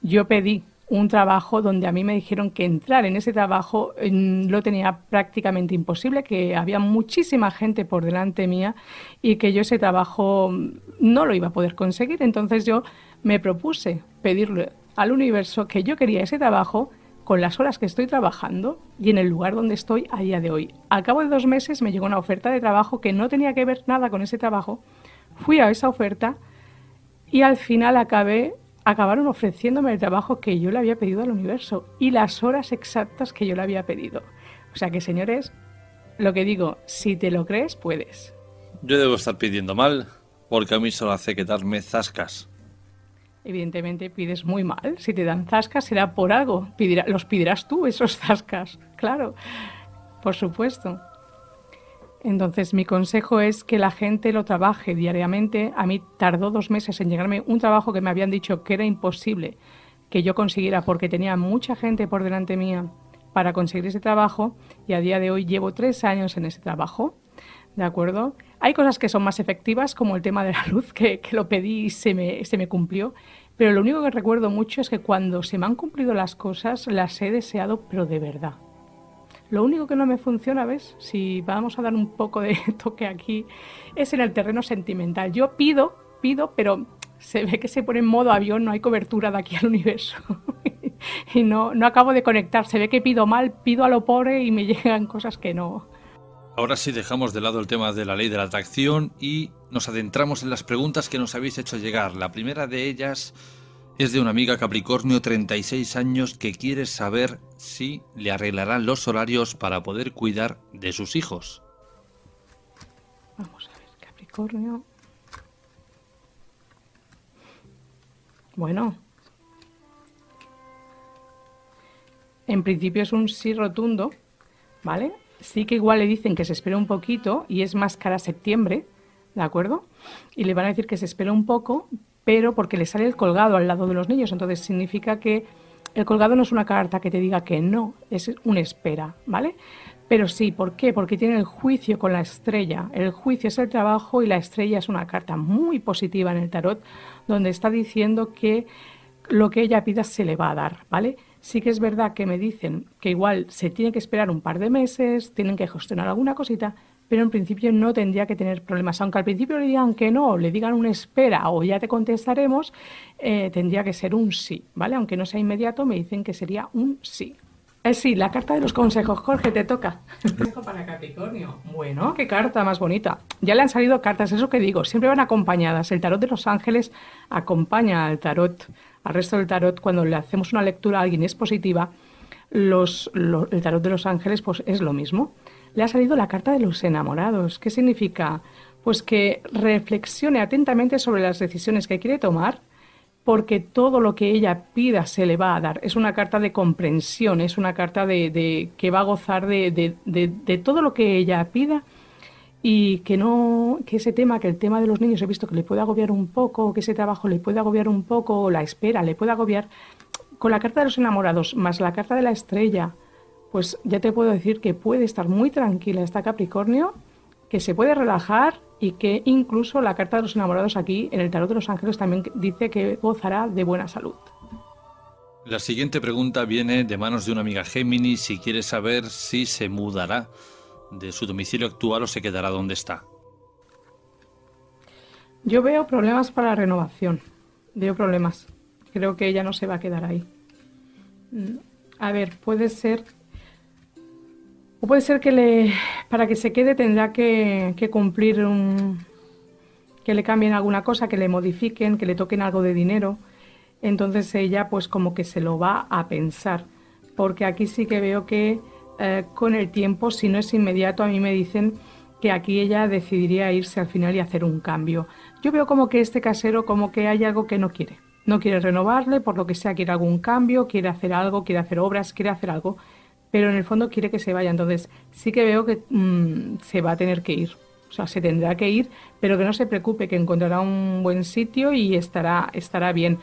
yo pedí un trabajo donde a mí me dijeron que entrar en ese trabajo lo tenía prácticamente imposible, que había muchísima gente por delante mía y que yo ese trabajo no lo iba a poder conseguir. Entonces yo me propuse pedirle al universo que yo quería ese trabajo con las horas que estoy trabajando y en el lugar donde estoy a día de hoy. Al cabo de 2 meses me llegó una oferta de trabajo que no tenía que ver nada con ese trabajo. Fui a esa oferta y al final acabaron ofreciéndome el trabajo que yo le había pedido al universo y las horas exactas que yo le había pedido. O sea que, señores, lo que digo, si te lo crees, puedes. Yo debo estar pidiendo mal, porque a mí solo hace que darme zascas. Evidentemente pides muy mal. Si te dan zascas será por algo. Los pedirás tú, esos zascas. Claro, por supuesto. Entonces mi consejo es que la gente lo trabaje diariamente. A mí tardó 2 meses en llegarme un trabajo que me habían dicho que era imposible que yo consiguiera porque tenía mucha gente por delante mía para conseguir ese trabajo, y a día de hoy llevo 3 años en ese trabajo. ¿De acuerdo? Hay cosas que son más efectivas, como el tema de la luz, que lo pedí y se me cumplió. Pero lo único que recuerdo mucho es que cuando se me han cumplido las cosas, las he deseado, pero de verdad. Lo único que no me funciona, ¿ves? Si vamos a dar un poco de toque aquí, es en el terreno sentimental. Yo pido, pero se ve que se pone en modo avión, no hay cobertura de aquí al universo. Y no acabo de conectar. Se ve que pido mal, pido a lo pobre y me llegan cosas que no. Ahora sí dejamos de lado el tema de la ley de la atracción y nos adentramos en las preguntas que nos habéis hecho llegar. La primera de ellas es de una amiga Capricornio, 36 años, que quiere saber si le arreglarán los horarios para poder cuidar de sus hijos. Vamos a ver, Capricornio. Bueno, en principio es un sí rotundo, ¿vale? Sí que igual le dicen que se espere un poquito y es más cara septiembre, ¿de acuerdo? Y le van a decir que se espere un poco, pero porque le sale el colgado al lado de los niños, entonces significa que el colgado no es una carta que te diga que no, es una espera, ¿vale? Pero sí, ¿por qué? Porque tiene el juicio con la estrella. El juicio es el trabajo y la estrella es una carta muy positiva en el tarot, donde está diciendo que lo que ella pida se le va a dar, ¿vale? Sí que es verdad que me dicen que igual se tiene que esperar un par de meses, tienen que gestionar alguna cosita, pero en principio no tendría que tener problemas. Aunque al principio le digan que no, le digan una espera o ya te contestaremos, tendría que ser un sí, ¿vale? Aunque no sea inmediato, me dicen que sería un sí. Sí, la carta de los consejos. Jorge, te toca. Consejo para Capricornio. Bueno, qué carta más bonita. Ya le han salido cartas, eso que digo, siempre van acompañadas. El tarot de los ángeles acompaña al tarot, al resto del tarot. Cuando le hacemos una lectura a alguien y es positiva, el tarot de los ángeles pues es lo mismo. Le ha salido la carta de los enamorados. ¿Qué significa? Pues que reflexione atentamente sobre las decisiones que quiere tomar, porque todo lo que ella pida se le va a dar. Es una carta de comprensión, es una carta de que va a gozar de todo lo que ella pida, y que el tema de los niños he visto que le puede agobiar un poco, que ese trabajo le puede agobiar un poco, o la espera le puede agobiar. Con la carta de los enamorados más la carta de la estrella, pues ya te puedo decir que puede estar muy tranquila esta Capricornio, que se puede relajar, y que incluso la carta de los enamorados aquí en el tarot de los ángeles también dice que gozará de buena salud. La siguiente pregunta viene de manos de una amiga Géminis y quiere saber si se mudará de su domicilio actual o se quedará donde está. Yo veo problemas para la renovación, veo problemas. Creo que ella no se va a quedar ahí. A ver, puede ser que para que se quede tendrá que cumplir que le cambien alguna cosa, que le modifiquen, que le toquen algo de dinero. Entonces ella pues como que se lo va a pensar, porque aquí sí que veo que con el tiempo, si no es inmediato, a mí me dicen que aquí ella decidiría irse al final y hacer un cambio. Yo veo como que este casero como que hay algo que no quiere renovarle, por lo que sea, quiere algún cambio, quiere hacer algo, quiere hacer obras, quiere hacer algo, pero en el fondo quiere que se vaya. Entonces sí que veo que se va a tener que ir, o sea, se tendrá que ir, pero que no se preocupe, que encontrará un buen sitio y estará bien.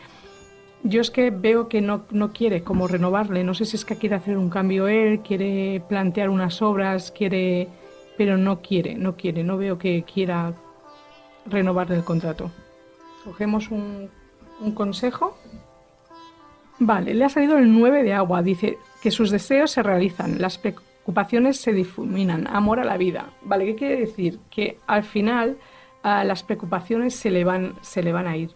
Yo es que veo que no quiere como renovarle, no sé si es que quiere hacer un cambio él, quiere plantear unas obras, pero no veo que quiera renovarle el contrato. Cogemos un consejo. Vale, le ha salido el 9 de agua, dice que sus deseos se realizan, las preocupaciones se difuminan, amor a la vida. Vale, ¿qué quiere decir? Que al final las preocupaciones se le van a ir,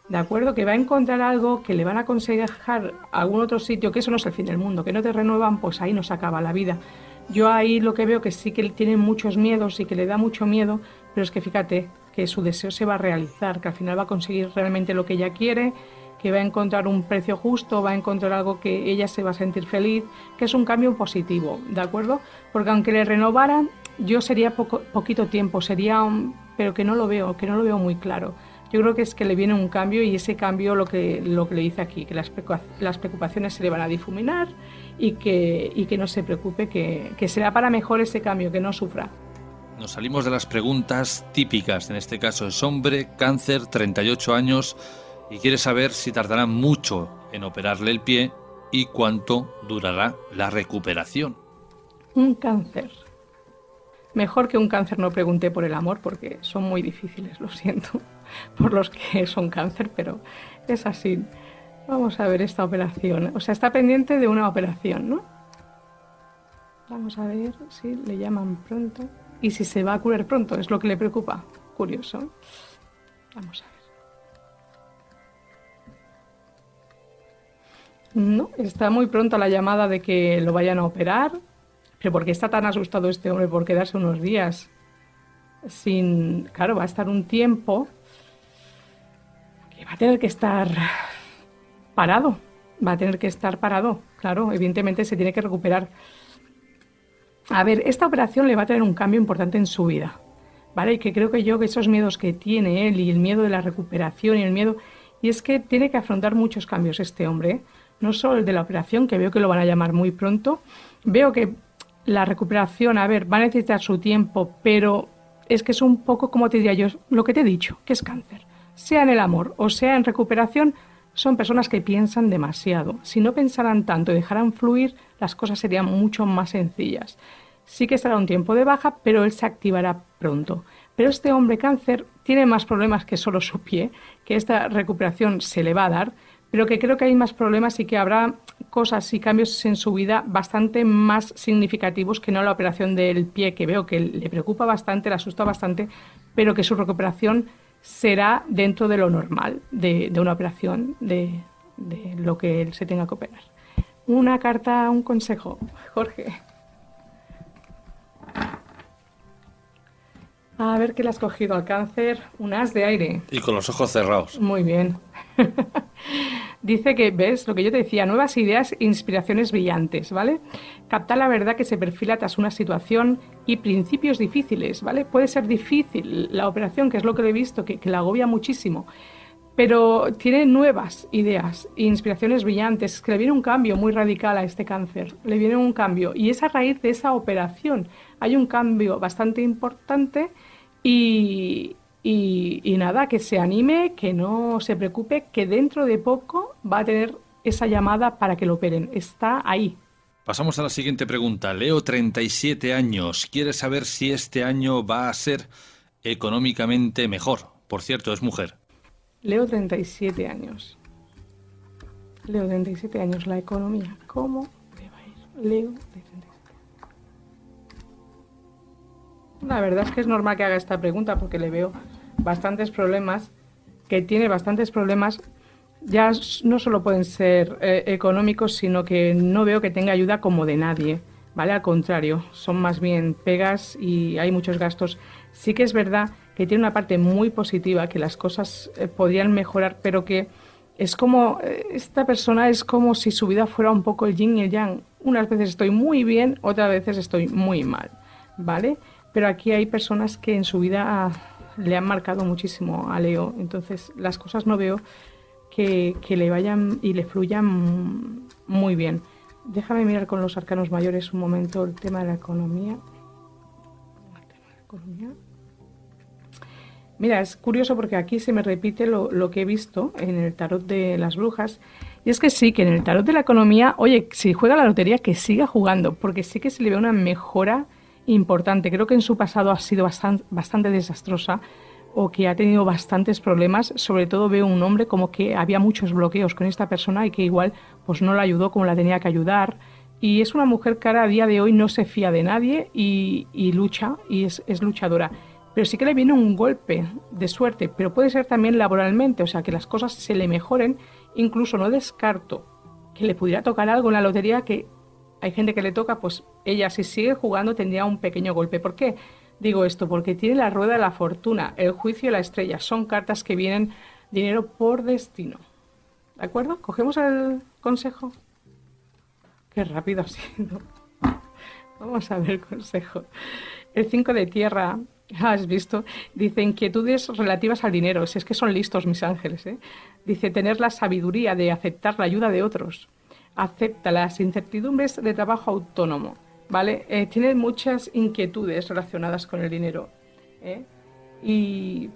¿de acuerdo? Que va a encontrar algo, que le van a aconsejar a algún otro sitio, que eso no es el fin del mundo, que no te renuevan, pues ahí no se acaba la vida. Yo ahí lo que veo que sí que tiene muchos miedos y que le da mucho miedo, pero es que fíjate que su deseo se va a realizar, que al final va a conseguir realmente lo que ella quiere, que va a encontrar un precio justo, va a encontrar algo que ella se va a sentir feliz, que es un cambio positivo, ¿de acuerdo? Porque aunque le renovaran, yo sería poquito tiempo, pero que no lo veo muy claro. Yo creo que es que le viene un cambio, y ese cambio lo que le dice aquí, que las preocupaciones se le van a difuminar y que no se preocupe, que será para mejor ese cambio, que no sufra. Nos salimos de las preguntas típicas, en este caso es hombre, Cáncer, 38 años, y quiere saber si tardará mucho en operarle el pie y cuánto durará la recuperación. Un Cáncer. Mejor que un Cáncer no pregunte por el amor, porque son muy difíciles, lo siento, por los que son Cáncer, pero es así. Vamos a ver esta operación. O sea, está pendiente de una operación, ¿no? Vamos a ver si le llaman pronto y si se va a curar pronto, es lo que le preocupa. Curioso. Vamos a ver. No, está muy pronto la llamada de que lo vayan a operar. ¿Pero por qué está tan asustado este hombre por quedarse unos días Claro, va a estar un tiempo que va a tener que estar parado. Claro, evidentemente se tiene que recuperar. A ver, esta operación le va a traer un cambio importante en su vida, ¿vale? Y que creo que esos miedos que tiene él, y el miedo de la recuperación y es que tiene que afrontar muchos cambios este hombre, ¿eh? No solo el de la operación, que veo que lo van a llamar muy pronto, veo que la recuperación, a ver, va a necesitar su tiempo, pero es que es un poco, como te diría yo, lo que te he dicho, que es cáncer. Sea en el amor o sea en recuperación, son personas que piensan demasiado. Si no pensaran tanto y dejaran fluir, las cosas serían mucho más sencillas. Sí que estará un tiempo de baja, pero él se activará pronto. Pero este hombre cáncer tiene más problemas que solo su pie, que esta recuperación se le va a dar, pero que creo que hay más problemas y que habrá cosas y cambios en su vida bastante más significativos que no la operación del pie, que veo que le preocupa bastante, le asusta bastante, pero que su recuperación será dentro de lo normal, de una operación, de lo que él se tenga que operar. Una carta, un consejo, Jorge. A ver qué le has cogido al cáncer. Un as de aire. Y con los ojos cerrados. Muy bien. Dice que, ves, lo que yo te decía, nuevas ideas e inspiraciones brillantes, ¿vale? Captar la verdad que se perfila tras una situación y principios difíciles, ¿vale? Puede ser difícil la operación, que es lo que le he visto, que la agobia muchísimo, pero tiene nuevas ideas e inspiraciones brillantes. Es que le viene un cambio muy radical a este cáncer, le viene un cambio, y es a raíz de esa operación. Hay un cambio bastante importante y nada, que se anime, que no se preocupe, que dentro de poco va a tener esa llamada para que lo operen. Está ahí. Pasamos a la siguiente pregunta. Leo, 37 años. Quiere saber si este año va a ser económicamente mejor. Por cierto, es mujer. Leo, 37 años. Leo, 37 años. La economía. ¿Cómo le va a ir? Leo, de 37. La verdad es que es normal que haga esta pregunta porque le veo bastantes problemas, que tiene bastantes problemas. Ya no solo pueden ser económicos, sino que no veo que tenga ayuda como de nadie, ¿vale? Al contrario, son más bien pegas y hay muchos gastos. Sí que es verdad que tiene una parte muy positiva, que las cosas podrían mejorar, pero que es como, esta persona es como si su vida fuera un poco el yin y el yang. Unas veces estoy muy bien, otras veces estoy muy mal, ¿vale? Pero aquí hay personas que en su vida le han marcado muchísimo a Leo, entonces las cosas no veo que le vayan y le fluyan muy bien. Déjame mirar con los arcanos mayores un momento el tema de la economía. Mira, es curioso porque aquí se me repite lo que he visto en el tarot de las brujas. Y es que sí, que en el tarot de la economía, oye, si juega la lotería, que siga jugando, porque sí que se le ve una mejora importante. Creo que en su pasado ha sido bastante desastrosa, o que ha tenido bastantes problemas. Sobre todo veo un hombre como que había muchos bloqueos con esta persona y que igual pues no la ayudó como la tenía que ayudar. Y es una mujer que ahora a día de hoy no se fía de nadie y lucha y es luchadora. Pero sí que le viene un golpe de suerte, pero puede ser también laboralmente, o sea, que las cosas se le mejoren. Incluso no descarto que le pudiera tocar algo en la lotería, que hay gente que le toca, pues ella si sigue jugando tendría un pequeño golpe. ¿Por qué digo esto? Porque tiene la rueda de la fortuna, el juicio y la estrella. Son cartas que vienen dinero por destino. ¿De acuerdo? ¿Cogemos el consejo? Qué rápido ha sido. Vamos a ver el consejo. El 5 de tierra, has visto, dice inquietudes relativas al dinero. Si es que son listos mis ángeles, ¿eh? Dice tener la sabiduría de aceptar la ayuda de otros. Acepta las incertidumbres de trabajo autónomo, ¿vale? Tiene muchas inquietudes relacionadas con el dinero, ¿eh? Y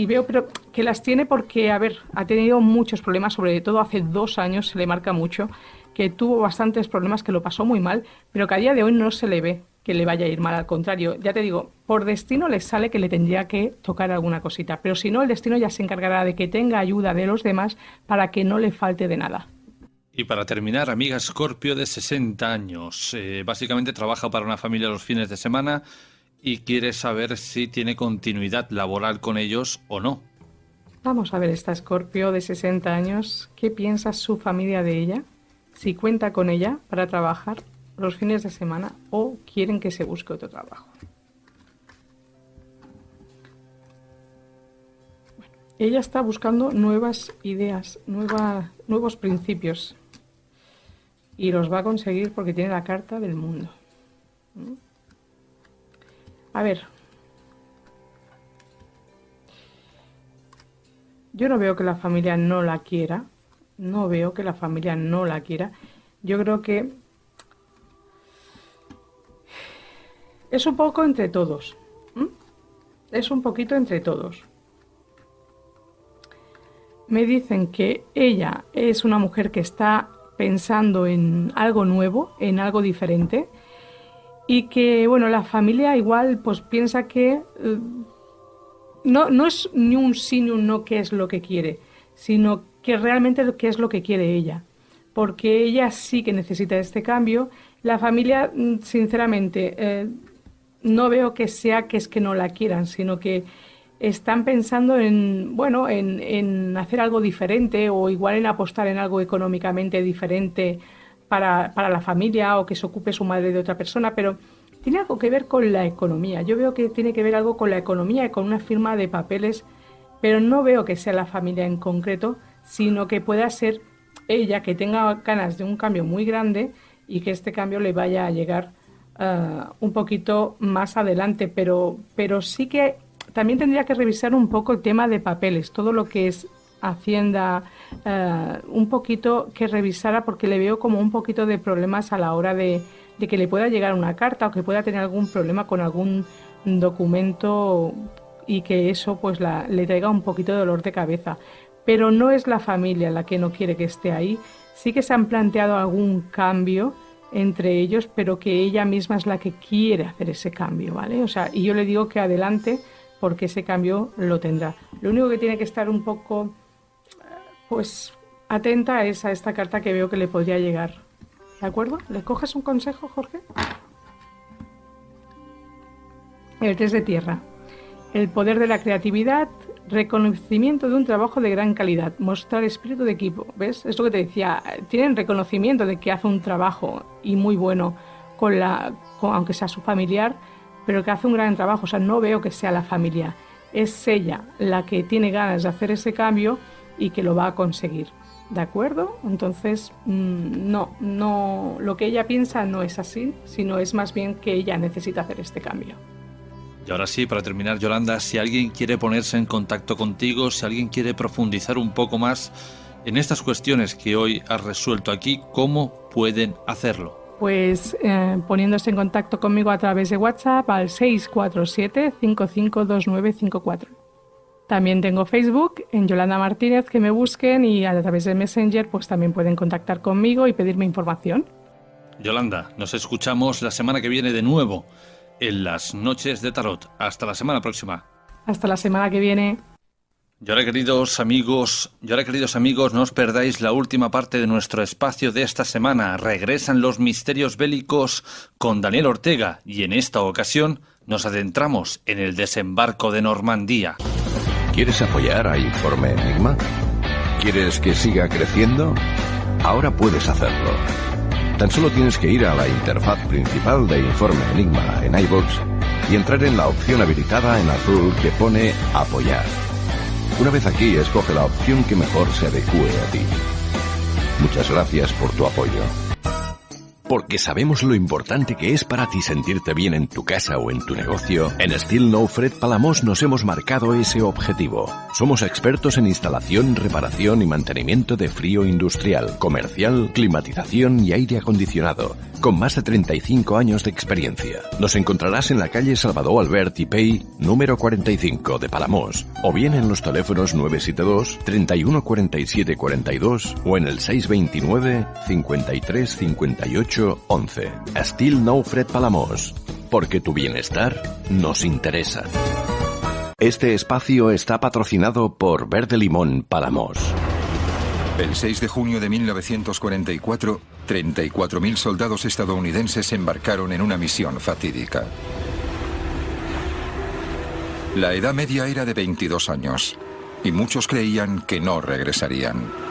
veo pero que las tiene porque, a ver, ha tenido muchos problemas, sobre todo hace 2 años se le marca mucho, que tuvo bastantes problemas, que lo pasó muy mal, pero que a día de hoy no se le ve que le vaya a ir mal, al contrario. Ya te digo, por destino le sale que le tendría que tocar alguna cosita, pero si no, el destino ya se encargará de que tenga ayuda de los demás para que no le falte de nada. Y para terminar, amiga Escorpio de 60 años. Básicamente trabaja para una familia los fines de semana y quiere saber si tiene continuidad laboral con ellos o no. Vamos a ver esta Escorpio de 60 años. ¿Qué piensa su familia de ella? Si cuenta con ella para trabajar los fines de semana o quieren que se busque otro trabajo. Bueno, ella está buscando nuevas ideas, nuevos principios. Y los va a conseguir porque tiene la carta del mundo. A ver. Yo no veo que la familia no la quiera. No veo que la familia no la quiera. Yo creo que Es un poco entre todos. Es un poquito entre todos. Me dicen que ella es una mujer que está pensando en algo nuevo, en algo diferente, y que, bueno, la familia igual pues piensa que no es ni un sí ni un no qué es lo que quiere, sino que realmente qué es lo que quiere ella, porque ella sí que necesita este cambio. La familia, sinceramente, no veo que sea que es que no la quieran, sino que están pensando en, bueno, en hacer algo diferente, o igual en apostar en algo económicamente diferente para la familia, o que se ocupe su madre de otra persona, pero tiene algo que ver con la economía. Yo veo que tiene que ver algo con la economía y con una firma de papeles, pero no veo que sea la familia en concreto, sino que pueda ser ella que tenga ganas de un cambio muy grande y que este cambio le vaya a llegar un poquito más adelante, pero sí que también tendría que revisar un poco el tema de papeles, todo lo que es Hacienda, un poquito que revisara, porque le veo como un poquito de problemas a la hora de que le pueda llegar una carta o que pueda tener algún problema con algún documento y que eso pues le traiga un poquito de dolor de cabeza. Pero no es la familia la que no quiere que esté ahí. Sí que se han planteado algún cambio entre ellos, pero que ella misma es la que quiere hacer ese cambio, ¿vale? O sea, y yo le digo que adelante, porque ese cambio lo tendrá. Lo único que tiene que estar un poco, pues, atenta es a esta carta que veo que le podría llegar. ¿De acuerdo? ¿Le coges un consejo, Jorge? El 3 de tierra. El poder de la creatividad, reconocimiento de un trabajo de gran calidad, mostrar espíritu de equipo. ¿Ves? Es lo que te decía. Tienen reconocimiento de que hace un trabajo y muy bueno aunque sea su familiar, pero que hace un gran trabajo. O sea, no veo que sea la familia. Es ella la que tiene ganas de hacer ese cambio y que lo va a conseguir. ¿De acuerdo? Entonces, no, lo que ella piensa no es así, sino es más bien que ella necesita hacer este cambio. Y ahora sí, para terminar, Yolanda, si alguien quiere ponerse en contacto contigo, si alguien quiere profundizar un poco más en estas cuestiones que hoy has resuelto aquí, ¿cómo pueden hacerlo? Pues poniéndose en contacto conmigo a través de WhatsApp al 647-552954. También tengo Facebook, en Yolanda Martínez, que me busquen, y a través de Messenger pues también pueden contactar conmigo y pedirme información. Yolanda, nos escuchamos la semana que viene de nuevo en las Noches de Tarot. Hasta la semana próxima. Hasta la semana que viene. Y ahora, queridos amigos, no os perdáis la última parte de nuestro espacio de esta semana. Regresan los misterios bélicos con Daniel Ortega, y en esta ocasión nos adentramos en el desembarco de Normandía. ¿Quieres apoyar a Informe Enigma? ¿Quieres que siga creciendo? Ahora puedes hacerlo. Tan solo tienes que ir a la interfaz principal de Informe Enigma en iVoox y entrar en la opción habilitada en azul que pone Apoyar. Una vez aquí, escoge la opción que mejor se adecue a ti. Muchas gracias por tu apoyo. Porque sabemos lo importante que es para ti sentirte bien en tu casa o en tu negocio, en Stihl Know Fred Palamos nos hemos marcado ese objetivo. Somos expertos en instalación, reparación y mantenimiento de frío industrial, comercial, climatización y aire acondicionado, con más de 35 años de experiencia. Nos encontrarás en la calle Salvador Albert y Pey, número 45 de Palamos, o bien en los teléfonos 972 31 47 42 o en el 629 53 58 11. Stihl Know Fred Palamos, porque tu bienestar nos interesa. Este espacio está patrocinado por Verde Limón Palamos. El 6 de junio de 1944, 34.000 soldados estadounidenses embarcaron en una misión fatídica. La edad media era de 22 años, y muchos creían que no regresarían.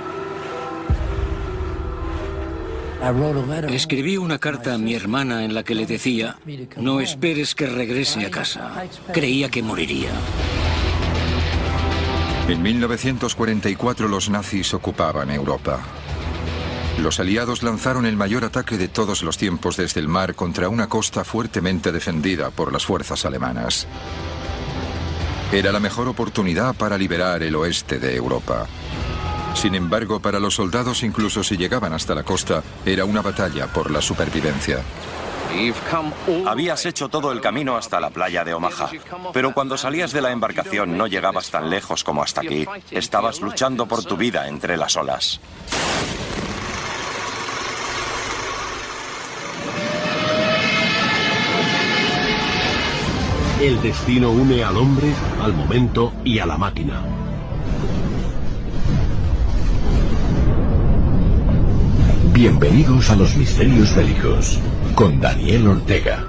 Escribí una carta a mi hermana en la que le decía: no esperes que regrese a casa. Creía que moriría. En 1944 los nazis ocupaban Europa. Los aliados lanzaron el mayor ataque de todos los tiempos desde el mar contra una costa fuertemente defendida por las fuerzas alemanas. Era la mejor oportunidad para liberar el oeste de Europa. Sin embargo, para los soldados, incluso si llegaban hasta la costa, era una batalla por la supervivencia. Habías hecho todo el camino hasta la playa de Omaha, pero cuando salías de la embarcación no llegabas tan lejos como hasta aquí. Estabas luchando por tu vida entre las olas. El destino une al hombre, al momento y a la máquina. Bienvenidos a los Misterios Bélicos, con Daniel Ortega.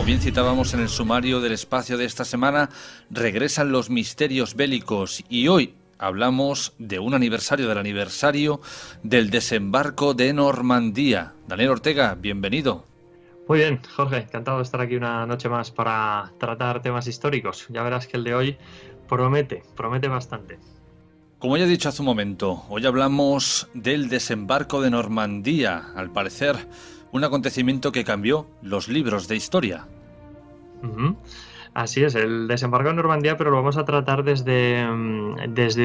Bien citábamos en el sumario del espacio de esta semana, regresan los misterios bélicos y hoy hablamos de un aniversario del desembarco de Normandía. Daniel Ortega, bienvenido. Muy bien, Jorge, encantado de estar aquí una noche más para tratar temas históricos. Ya verás que el de hoy promete bastante. Como ya he dicho hace un momento, hoy hablamos del desembarco de Normandía, al parecer un acontecimiento que cambió los libros de historia. Así es, el desembarco de Normandía, pero lo vamos a tratar desde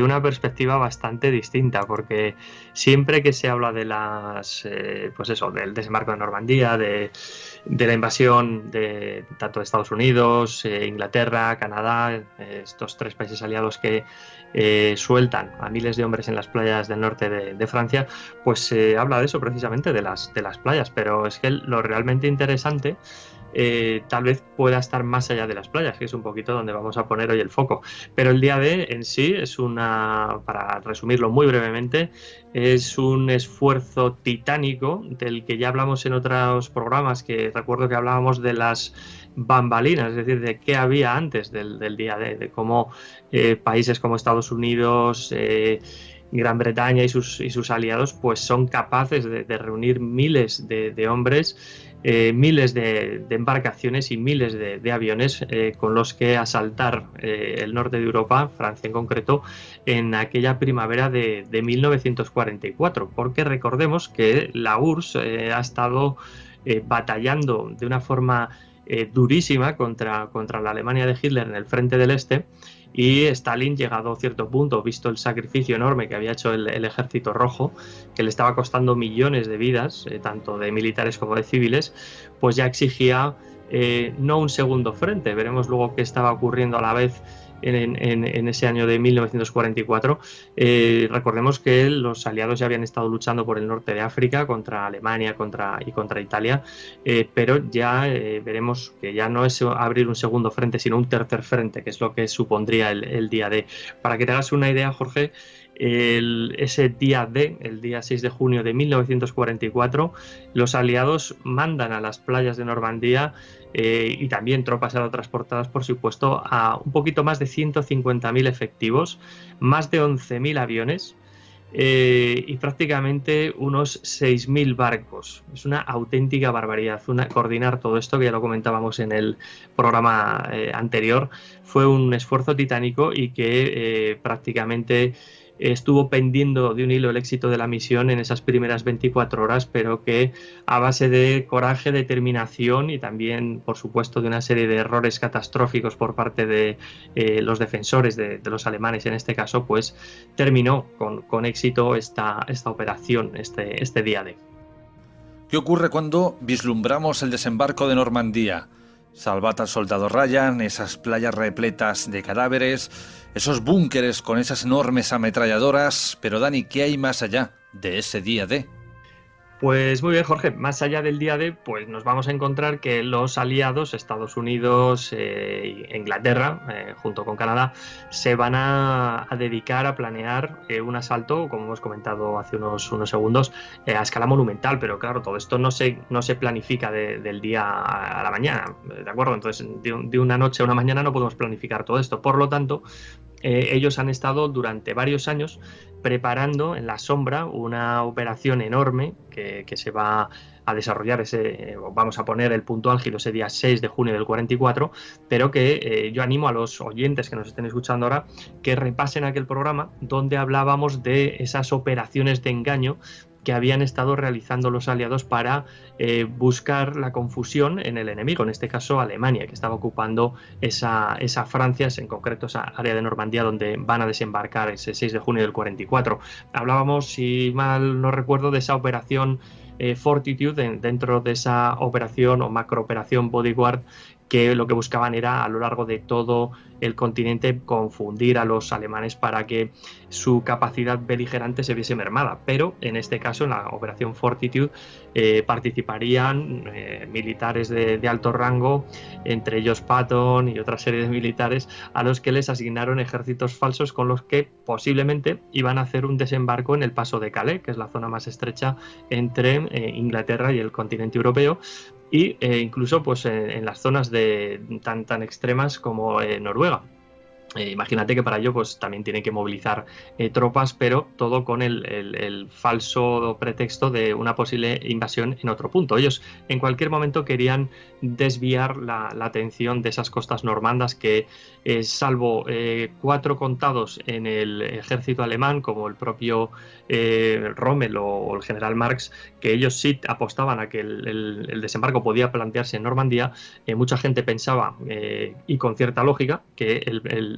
una perspectiva bastante distinta, porque siempre que se habla de del desembarco de Normandía, de la invasión de tanto de Estados Unidos, Inglaterra, Canadá, estos tres países aliados que sueltan a miles de hombres en las playas del norte de Francia, pues se habla de eso precisamente, de las playas, pero es que lo realmente interesante tal vez pueda estar más allá de las playas, que es un poquito donde vamos a poner hoy el foco. Pero el día D en sí es para resumirlo muy brevemente, es un esfuerzo titánico del que ya hablamos en otros programas, que recuerdo que hablábamos de las bambalinas, es decir, de qué había antes del día D, de cómo países como Estados Unidos, Gran Bretaña y sus aliados pues son capaces de reunir miles de hombres, miles de embarcaciones y miles de aviones con los que asaltar el norte de Europa, Francia en concreto, en aquella primavera de 1944, porque recordemos que la URSS ha estado batallando de una forma durísima contra la Alemania de Hitler en el frente del Este, y Stalin, llegado a cierto punto, visto el sacrificio enorme que había hecho el ejército rojo, que le estaba costando millones de vidas, tanto de militares como de civiles, pues ya exigía no un segundo frente. Veremos luego qué estaba ocurriendo a la vez en ese año de 1944. Recordemos que los aliados ya habían estado luchando por el norte de África contra Alemania y contra Italia, pero ya veremos que ya no es abrir un segundo frente, sino un tercer frente, que es lo que supondría el día D. Para que te hagas una idea, Jorge, ese día D, el día 6 de junio de 1944, los aliados mandan a las playas de Normandía y también tropas aerotransportadas, por supuesto, a un poquito más de 150.000 efectivos, más de 11.000 aviones y prácticamente unos 6.000 barcos. Es una auténtica barbaridad. Coordinar todo esto, que ya lo comentábamos en el programa anterior, fue un esfuerzo titánico y que prácticamente estuvo pendiendo de un hilo el éxito de la misión en esas primeras 24 horas, pero que a base de coraje, determinación y también, por supuesto, de una serie de errores catastróficos por parte de los defensores de los alemanes en este caso, pues terminó con éxito esta operación, este día D. ¿Qué ocurre cuando vislumbramos el desembarco de Normandía? Salvad al soldado Ryan, esas playas repletas de cadáveres, esos búnkeres con esas enormes ametralladoras. Pero Dani, ¿qué hay más allá de ese día D? Pues muy bien, Jorge, más allá del día D, pues nos vamos a encontrar que los aliados, Estados Unidos e Inglaterra, junto con Canadá, se van a dedicar a planear un asalto, como hemos comentado hace unos segundos, a escala monumental. Pero claro, todo esto no se planifica del día a la mañana, ¿de acuerdo? Entonces, de una noche a una mañana no podemos planificar todo esto. Por lo tanto, ellos han estado durante varios años preparando en la sombra una operación enorme que se va desarrollar vamos a poner el punto álgido ese día 6 de junio del 44, pero que yo animo a los oyentes que nos estén escuchando ahora que repasen aquel programa donde hablábamos de esas operaciones de engaño que habían estado realizando los aliados para buscar la confusión en el enemigo, en este caso Alemania, que estaba ocupando esa Francia, en concreto esa área de Normandía donde van a desembarcar ese 6 de junio del 44. Hablábamos, si mal no recuerdo, de esa operación Fortitude, dentro de esa operación o macrooperación Bodyguard, que lo que buscaban era a lo largo de todo el continente confundir a los alemanes para que su capacidad beligerante se viese mermada. Pero en este caso, en la operación Fortitude, participarían militares de alto rango, entre ellos Patton y otra serie de militares, a los que les asignaron ejércitos falsos con los que posiblemente iban a hacer un desembarco en el paso de Calais, que es la zona más estrecha entre Inglaterra y el continente europeo, y incluso pues en las zonas tan extremas como Noruega. Imagínate que para ello pues también tienen que movilizar tropas, pero todo con el falso pretexto de una posible invasión en otro punto. Ellos en cualquier momento querían desviar la atención de esas costas normandas que, salvo 4 contados en el ejército alemán, como el propio Rommel o el general Marx, que ellos sí apostaban a que el desembarco podía plantearse en Normandía, mucha gente pensaba, y con cierta lógica, que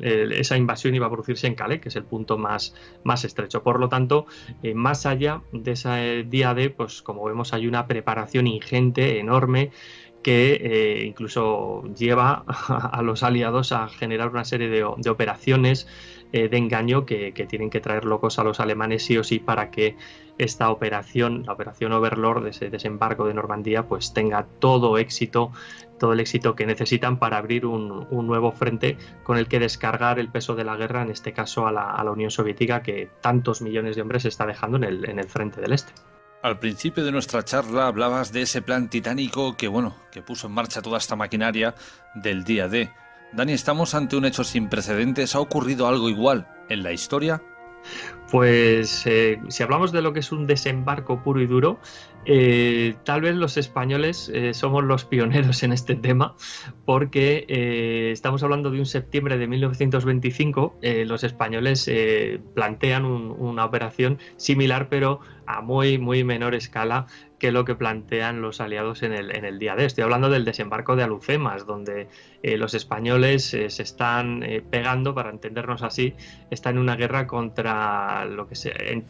esa invasión iba a producirse en Calais, que es el punto más estrecho. Por lo tanto, más allá de ese día D, pues como vemos, hay una preparación ingente, enorme, que incluso lleva a los aliados a generar una serie de operaciones de engaño que tienen que traer locos a los alemanes sí o sí para que esta operación, la operación Overlord, de ese desembarco de Normandía, pues tenga todo el éxito que necesitan para abrir un nuevo frente con el que descargar el peso de la guerra, en este caso a la Unión Soviética, que tantos millones de hombres está dejando en el frente del este. Al principio de nuestra charla hablabas de ese plan titánico que puso en marcha toda esta maquinaria del día D. Dani, ¿estamos ante un hecho sin precedentes? ¿Ha ocurrido algo igual en la historia? Pues si hablamos de lo que es un desembarco puro y duro, tal vez los españoles somos los pioneros en este tema, porque estamos hablando de un septiembre de 1925. Los españoles plantean una operación similar, pero a muy menor escala que lo que plantean los aliados en el día D. Estoy hablando del desembarco de Alhucemas, donde los españoles se están pegando, para entendernos así, están en una guerra contra lo que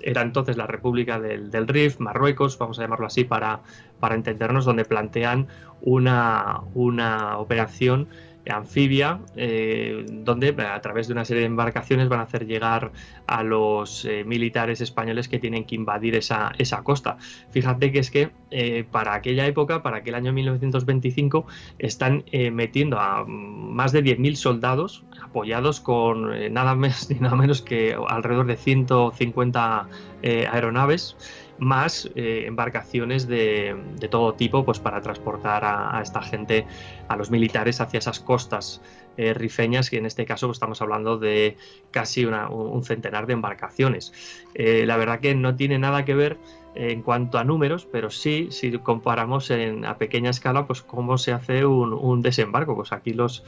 era entonces la República del Rif, Marruecos, vamos a llamarlo así para entendernos, donde plantean una operación anfibia, donde a través de una serie de embarcaciones van a hacer llegar a los militares españoles que tienen que invadir esa costa. Fíjate que es que para aquella época, para aquel año 1925, están metiendo a más de 10.000 soldados apoyados con nada más ni nada menos que alrededor de 150 aeronaves, más embarcaciones de todo tipo, pues para transportar a esta gente, a los militares, hacia esas costas rifeñas, que en este caso pues, estamos hablando de casi un centenar de embarcaciones. La verdad que no tiene nada que ver en cuanto a números, pero sí, si comparamos a pequeña escala, pues cómo se hace un desembarco. Pues aquí los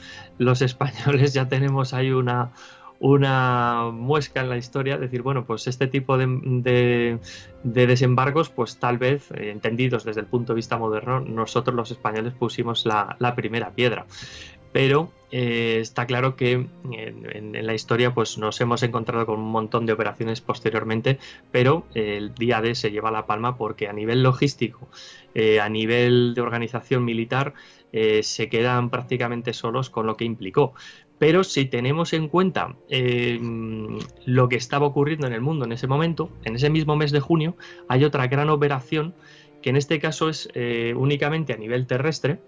españoles ya tenemos ahí una muesca en la historia, decir, bueno, pues este tipo de desembarcos, pues tal vez, entendidos desde el punto de vista moderno, nosotros los españoles pusimos la primera piedra. Pero está claro que en la historia pues nos hemos encontrado con un montón de operaciones posteriormente, pero el día D se lleva la palma porque a nivel logístico, a nivel de organización militar, se quedan prácticamente solos con lo que implicó. Pero si tenemos en cuenta lo que estaba ocurriendo en el mundo en ese momento, en ese mismo mes de junio, hay otra gran operación que en este caso es únicamente a nivel terrestre,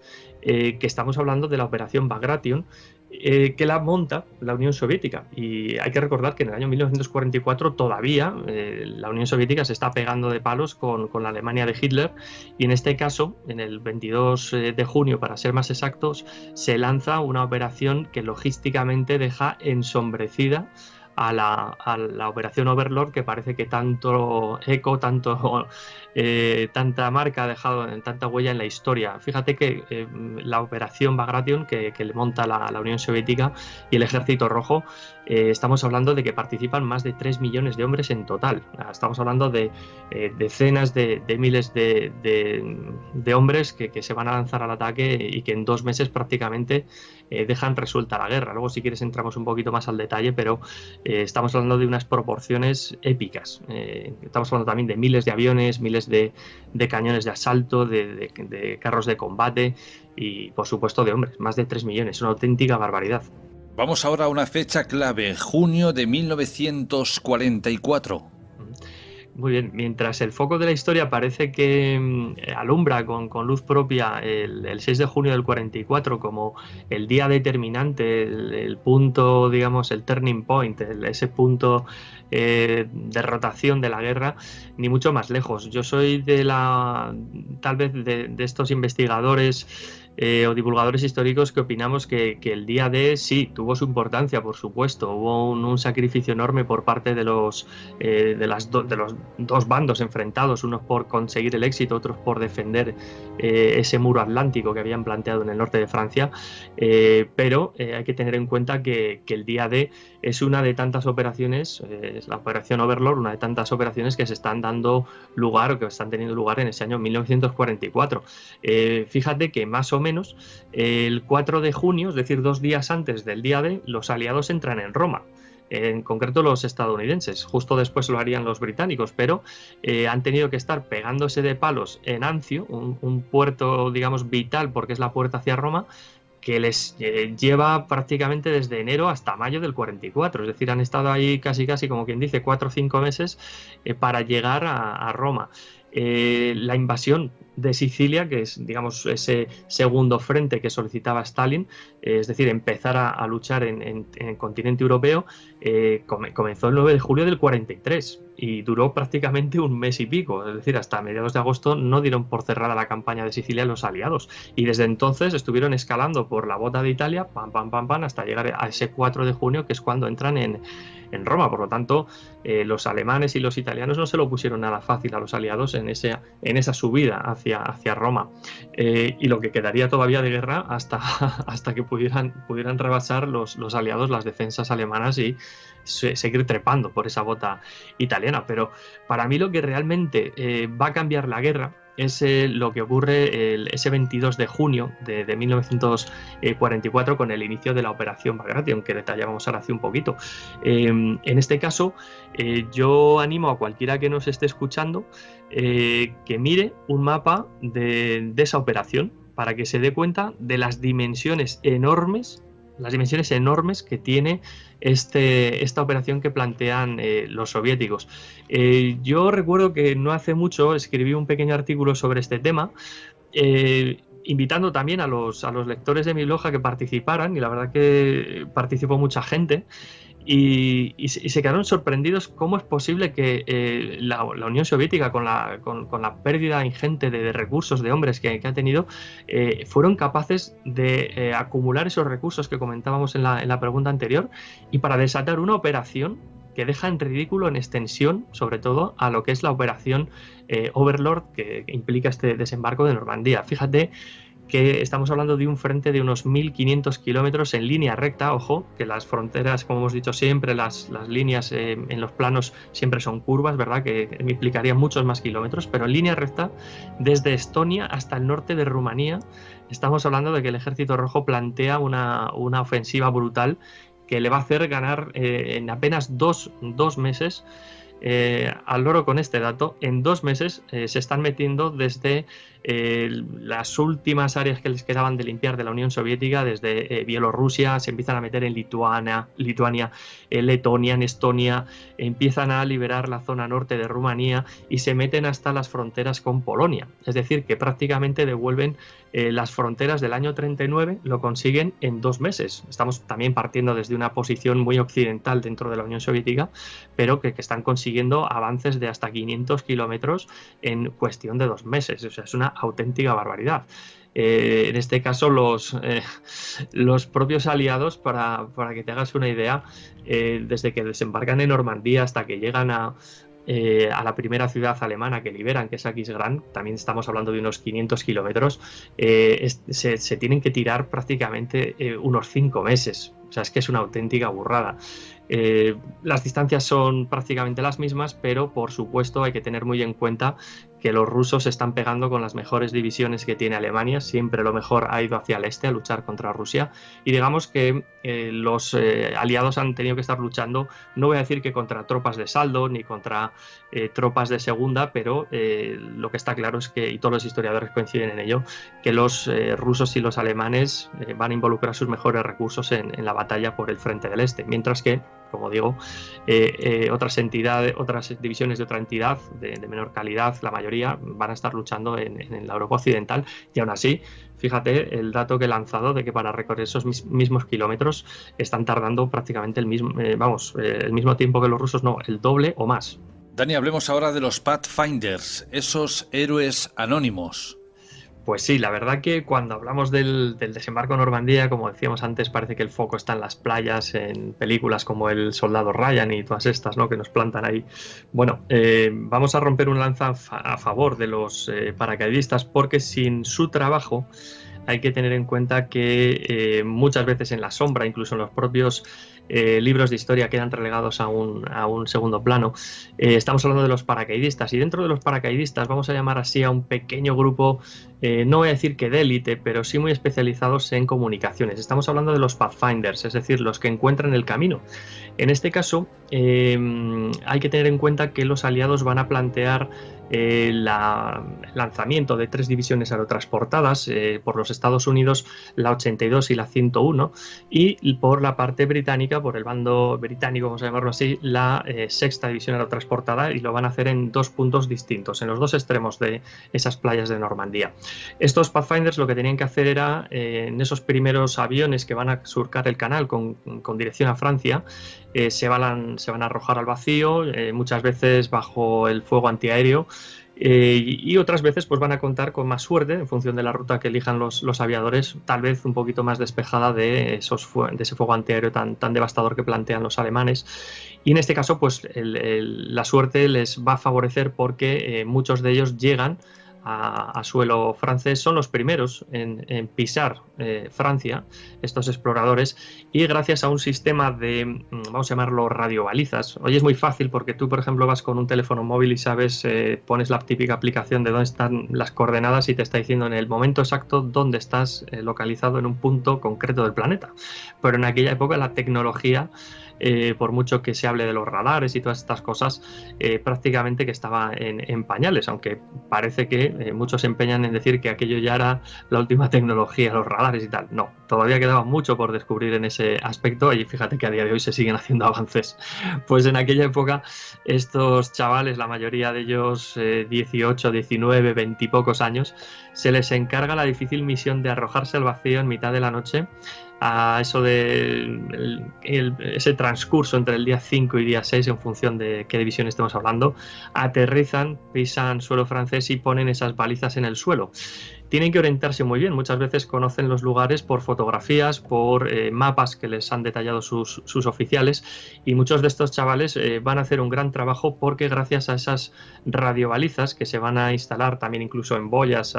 que estamos hablando de la operación Bagration, que la monta la Unión Soviética. Y hay que recordar que en el año 1944 todavía la Unión Soviética se está pegando de palos con la Alemania de Hitler, y en este caso, en el 22 de junio, para ser más exactos, se lanza una operación que logísticamente deja ensombrecida a la operación Overlord, que parece que tanto eco, tanta marca ha dejado, tanta huella en la historia. Fíjate que la operación Bagration que le monta la Unión Soviética y el Ejército Rojo, estamos hablando de que participan más de 3 millones de hombres en total. Estamos hablando de decenas de miles de hombres que se van a lanzar al ataque y que en 2 meses prácticamente dejan resuelta la guerra. Luego, si quieres, entramos un poquito más al detalle, pero estamos hablando de unas proporciones épicas. Estamos hablando también de miles de aviones, miles de cañones de asalto, de carros de combate y, por supuesto, de hombres. Más de 3 millones. Una auténtica barbaridad. Vamos ahora a una fecha clave, junio de 1944. Muy bien, mientras el foco de la historia parece que alumbra con luz propia el 6 de junio del 44 como el día determinante, el punto, digamos, el turning point, ese punto de rotación de la guerra, ni mucho más lejos. Yo soy tal vez de estos investigadores o divulgadores históricos que opinamos que el día D sí tuvo su importancia, por supuesto. Hubo un sacrificio enorme por parte de los dos bandos enfrentados, unos por conseguir el éxito, otros por defender ese muro atlántico que habían planteado en el norte de Francia, pero hay que tener en cuenta que el día D es una de tantas operaciones, es la operación Overlord, una de tantas operaciones que se están dando lugar o que están teniendo lugar en ese año 1944. Fíjate que más o menos el 4 de junio, es decir, 2 días antes del día D, los aliados entran en Roma. En concreto los estadounidenses, justo después lo harían los británicos, pero han tenido que estar pegándose de palos en Anzio, un puerto, digamos, vital porque es la puerta hacia Roma, que les lleva prácticamente desde enero hasta mayo del 44, es decir, han estado ahí casi como quien dice 4 o 5 meses para llegar a Roma. La invasión de Sicilia, que es, digamos, ese segundo frente que solicitaba Stalin, es decir, empezar a luchar en el continente europeo, comenzó el 9 de julio del 43 y duró prácticamente un mes y pico, es decir, hasta mediados de agosto no dieron por cerrada la campaña de Sicilia los aliados, y desde entonces estuvieron escalando por la bota de Italia, hasta llegar a ese 4 de junio, que es cuando entran en Roma. Por lo tanto, los alemanes y los italianos no se lo pusieron nada fácil a los aliados en esa subida hacia Roma, y lo que quedaría todavía de guerra hasta que pudieran rebasar los aliados las defensas alemanas y seguir trepando por esa bota italiana. Pero para mí lo que realmente va a cambiar la guerra es lo que ocurre ese 22 de junio de 1944 con el inicio de la operación Bagration, que detallábamos ahora hace un poquito. En este caso, yo animo a cualquiera que nos esté escuchando que mire un mapa de esa operación para que se dé cuenta de las dimensiones enormes que tiene esta operación que plantean los soviéticos. Yo recuerdo que no hace mucho escribí un pequeño artículo sobre este tema, invitando también a los lectores de mi blog a que participaran, y la verdad que participó mucha gente. Y se quedaron sorprendidos cómo es posible que la Unión Soviética, con la pérdida ingente de recursos, de hombres que ha tenido, fueron capaces de acumular esos recursos que comentábamos en la pregunta anterior, y para desatar una operación que deja en ridículo, en extensión, sobre todo a lo que es la operación Overlord, que implica este desembarco de Normandía. Fíjate que estamos hablando de un frente de unos 1.500 kilómetros en línea recta. Ojo, que las fronteras, como hemos dicho siempre, las líneas en los planos siempre son curvas, ¿verdad? Que implicarían muchos más kilómetros, pero en línea recta, desde Estonia hasta el norte de Rumanía, estamos hablando de que el Ejército Rojo plantea una ofensiva brutal que le va a hacer ganar en apenas dos meses. Al loro con este dato, en 2 meses se están metiendo desde las últimas áreas que les quedaban de limpiar de la Unión Soviética, desde Bielorrusia, se empiezan a meter en Lituania, Letonia, en Estonia, empiezan a liberar la zona norte de Rumanía y se meten hasta las fronteras con Polonia. Es decir, que prácticamente devuelven las fronteras del año 39, lo consiguen en 2 meses. Estamos también partiendo desde una posición muy occidental dentro de la Unión Soviética, pero que están consiguiendo avances de hasta 500 kilómetros en cuestión de 2 meses. O sea, es una auténtica barbaridad. En este caso, los propios aliados, para que te hagas una idea, desde que desembarcan en Normandía hasta que llegan a la primera ciudad alemana que liberan, que es Aquisgrán, también estamos hablando de unos 500 kilómetros, se tienen que tirar prácticamente unos 5 meses. O sea, es que es una auténtica burrada. Las distancias son prácticamente las mismas, pero por supuesto hay que tener muy en cuenta que los rusos se están pegando con las mejores divisiones que tiene Alemania. Siempre lo mejor ha ido hacia el este a luchar contra Rusia, y digamos que los aliados han tenido que estar luchando, no voy a decir que contra tropas de saldo ni contra tropas de segunda, pero lo que está claro es que, y todos los historiadores coinciden en ello, que los rusos y los alemanes van a involucrar sus mejores recursos en la batalla por el frente del este, mientras que, como digo, otras divisiones de otra entidad de menor calidad, la mayoría van a estar luchando en la Europa occidental. Y aún así, fíjate el dato que he lanzado de que para recorrer esos mismos kilómetros están tardando prácticamente el mismo tiempo que los rusos, no, el doble o más. Dani, hablemos ahora de los Pathfinders, esos héroes anónimos. Pues sí, la verdad que cuando hablamos del desembarco en Normandía, como decíamos antes, parece que el foco está en las playas, en películas como El Soldado Ryan y todas estas, ¿no?, que nos plantan ahí. Bueno, vamos a romper un lanza a favor de los paracaidistas, porque sin su trabajo hay que tener en cuenta que muchas veces en la sombra, incluso en los propios libros de historia, quedan relegados a un segundo plano. Estamos hablando de los paracaidistas, y dentro de los paracaidistas vamos a llamar así a un pequeño grupo, no voy a decir que de élite, pero sí muy especializados en comunicaciones. Estamos hablando de los Pathfinders, es decir, los que encuentran el camino. En este caso hay que tener en cuenta que los aliados van a plantear el lanzamiento de 3 divisiones aerotransportadas por los Estados Unidos, la 82 y la 101, y por la parte británica, por el bando británico, vamos a llamarlo así, la 6ª división aerotransportada, y lo van a hacer en 2 puntos distintos, en los 2 extremos de esas playas de Normandía. Estos Pathfinders lo que tenían que hacer era, en esos primeros aviones que van a surcar el canal con dirección a Francia, se van a arrojar al vacío, muchas veces bajo el fuego antiaéreo, y otras veces pues van a contar con más suerte en función de la ruta que elijan los aviadores, tal vez un poquito más despejada de ese fuego antiaéreo tan devastador que plantean los alemanes. Y en este caso pues la suerte les va a favorecer, porque muchos de ellos llegan a suelo francés, son los primeros en pisar Francia, estos exploradores, y gracias a un sistema de, vamos a llamarlo, radiobalizas. Hoy es muy fácil porque tú, por ejemplo, vas con un teléfono móvil y sabes, pones la típica aplicación de dónde están las coordenadas y te está diciendo en el momento exacto dónde estás localizado en un punto concreto del planeta. Pero en aquella época la tecnología, por mucho que se hable de los radares y todas estas cosas, prácticamente que estaba en pañales, aunque parece que muchos se empeñan en decir que aquello ya era la última tecnología, los radares y tal. No, todavía quedaba mucho por descubrir en ese aspecto, y fíjate que a día de hoy se siguen haciendo avances. Pues en aquella época estos chavales, la mayoría de ellos 18, 19, 20 y pocos años, se les encarga la difícil misión de arrojarse al vacío en mitad de la noche, a eso de ese transcurso entre el día 5 y día 6, en función de qué división estemos hablando. Aterrizan, pisan suelo francés y ponen esas balizas en el suelo. Tienen que orientarse muy bien, muchas veces conocen los lugares por fotografías, por mapas que les han detallado sus oficiales, y muchos de estos chavales van a hacer un gran trabajo, porque gracias a esas radiobalizas que se van a instalar también incluso en boyas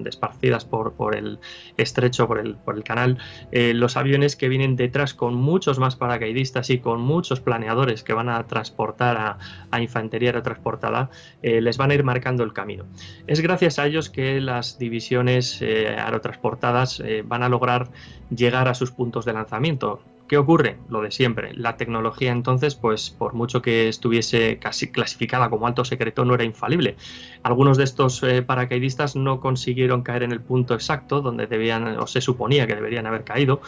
esparcidas por el estrecho, por el canal, los aviones que vienen detrás con muchos más paracaidistas y con muchos planeadores que van a transportar a infantería aerotransportada, les van a ir marcando el camino. Es gracias a ellos que las divisiones aerotransportadas van a lograr llegar a sus puntos de lanzamiento. ¿Qué ocurre? Lo de siempre. La tecnología entonces, pues por mucho que estuviese casi clasificada como alto secreto, no era infalible. Algunos de estos paracaidistas no consiguieron caer en el punto exacto donde debían, o se suponía que deberían haber caído.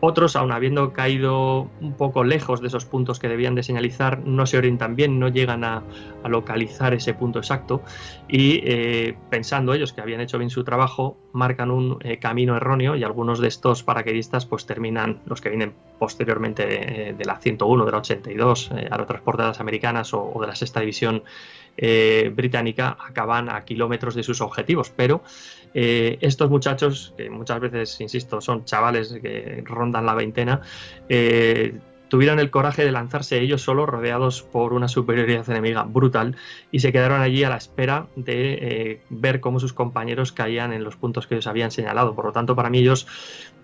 Otros, aun habiendo caído un poco lejos de esos puntos que debían de señalizar, no se orientan bien, no llegan a localizar ese punto exacto, y pensando ellos que habían hecho bien su trabajo, marcan un camino erróneo, y algunos de estos paracaidistas pues terminan, los que vienen posteriormente de la 101, de la 82, aerotransportadas americanas, o de la 6ª división británica acaban a kilómetros de sus objetivos, pero estos muchachos, que muchas veces, insisto, son chavales que rondan la veintena, tuvieron el coraje de lanzarse ellos solos, rodeados por una superioridad enemiga brutal, y se quedaron allí a la espera de ver cómo sus compañeros caían en los puntos que ellos habían señalado. Por lo tanto, para mí ellos,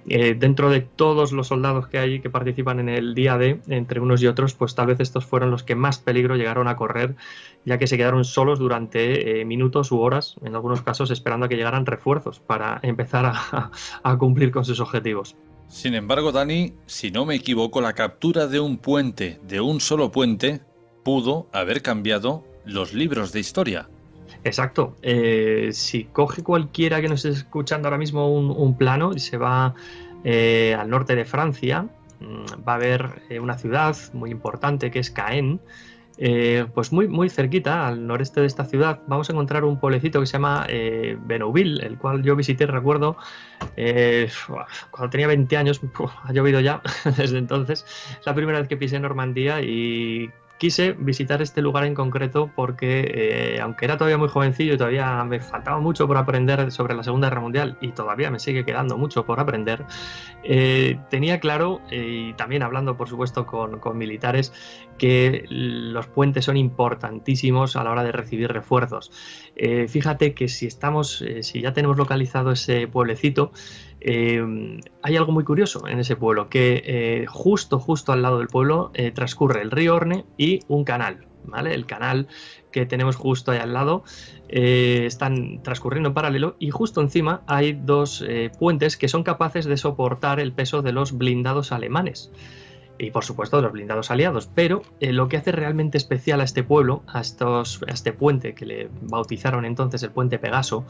dentro de todos los soldados que hay que participan en el día D, entre unos y otros, pues tal vez estos fueron los que más peligro llegaron a correr, ya que se quedaron solos durante minutos u horas, en algunos casos esperando a que llegaran refuerzos para empezar a cumplir con sus objetivos. Sin embargo, Dani, si no me equivoco, la captura de un puente, de un solo puente, pudo haber cambiado los libros de historia. Exacto. Si coge cualquiera que nos esté escuchando ahora mismo un plano y se va al norte de Francia, va a ver una ciudad muy importante que es Caen. Pues muy cerquita, al noreste de esta ciudad, vamos a encontrar un pueblecito que se llama Benouville, el cual yo visité, recuerdo, cuando tenía 20 años. Ha llovido ya desde entonces. Es la primera vez que pisé Normandía y quise visitar este lugar en concreto porque, aunque era todavía muy jovencillo y todavía me faltaba mucho por aprender sobre la Segunda Guerra Mundial, y todavía me sigue quedando mucho por aprender, tenía claro, y también hablando por supuesto con militares, que los puentes son importantísimos a la hora de recibir refuerzos. Fíjate que si ya tenemos localizado ese pueblecito, hay algo muy curioso en ese pueblo, que justo al lado del pueblo transcurre el río Orne y un canal, ¿vale? El canal que tenemos justo ahí al lado están transcurriendo en paralelo, y justo encima hay dos puentes que son capaces de soportar el peso de los blindados alemanes. Y por supuesto de los blindados aliados, pero lo que hace realmente especial a este pueblo, a este puente que le bautizaron entonces el puente Pegaso,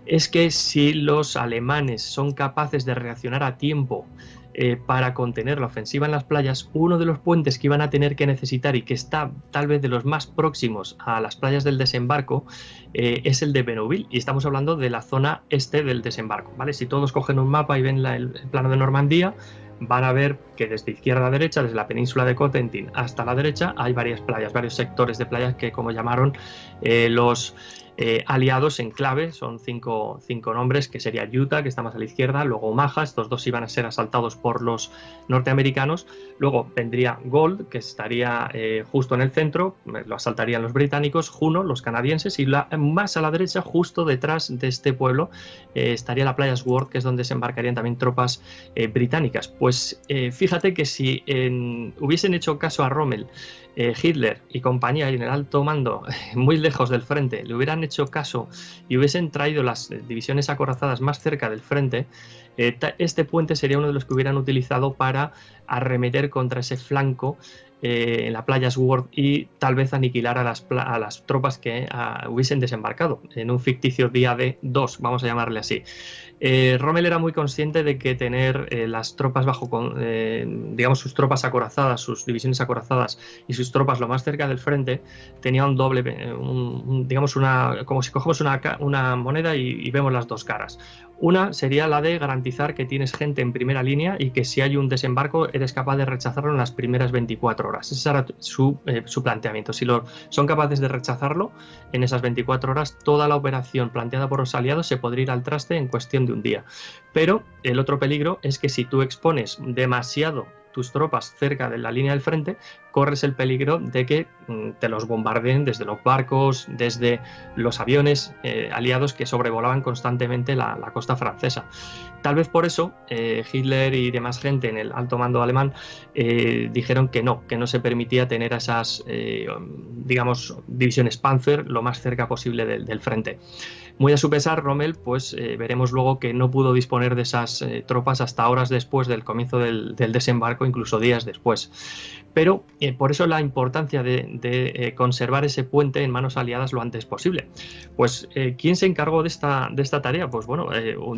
es que si los alemanes son capaces de reaccionar a tiempo para contener la ofensiva en las playas, uno de los puentes que iban a tener que necesitar, y que está tal vez de los más próximos a las playas del desembarco, es el de Benouville, y estamos hablando de la zona este del desembarco, ¿vale? Si todos cogen un mapa y ven el plano de Normandía, van a ver que desde izquierda a derecha, desde la península de Cotentin hasta la derecha, hay varias playas, varios sectores de playas que, como llamaron los aliados en clave, son cinco nombres, que sería Utah, que está más a la izquierda, luego Omaha, estos dos iban a ser asaltados por los norteamericanos, luego vendría Gold, que estaría justo en el centro, lo asaltarían los británicos, Juno, los canadienses, y más a la derecha, justo detrás de este pueblo, estaría la playa Sword, que es donde se embarcarían también tropas británicas. Pues fíjate que si hubiesen hecho caso a Rommel, Hitler y compañía, y en el alto mando, muy lejos del frente, le hubieran hecho caso y hubiesen traído las divisiones acorazadas más cerca del frente, este puente sería uno de los que hubieran utilizado para arremeter contra ese flanco en la playa Sword, y tal vez aniquilar a las tropas que hubiesen desembarcado en un ficticio día D2, vamos a llamarle así. Rommel era muy consciente de que tener las tropas digamos, sus tropas acorazadas, sus divisiones acorazadas y sus tropas lo más cerca del frente, tenía un doble, digamos, como si cogemos una moneda y vemos las dos caras. Una sería la de garantizar que tienes gente en primera línea y que si hay un desembarco eres capaz de rechazarlo en las primeras 24 horas. Ese era su planteamiento. Si son capaces de rechazarlo en esas 24 horas, toda la operación planteada por los aliados se podría ir al traste en cuestión de un día. Pero el otro peligro es que si tú expones demasiado tus tropas cerca de la línea del frente, corres el peligro de que te los bombardeen desde los barcos, desde los aviones aliados que sobrevolaban constantemente la costa francesa. Tal vez por eso Hitler y demás gente en el alto mando alemán dijeron que no se permitía tener esas digamos, divisiones Panzer lo más cerca posible del frente. Muy a su pesar, Rommel, pues veremos luego que no pudo disponer de esas tropas hasta horas después del comienzo del desembarco, incluso días después. Pero por eso la importancia de conservar ese puente en manos aliadas lo antes posible. Pues, ¿quién se encargó de esta tarea? Pues bueno,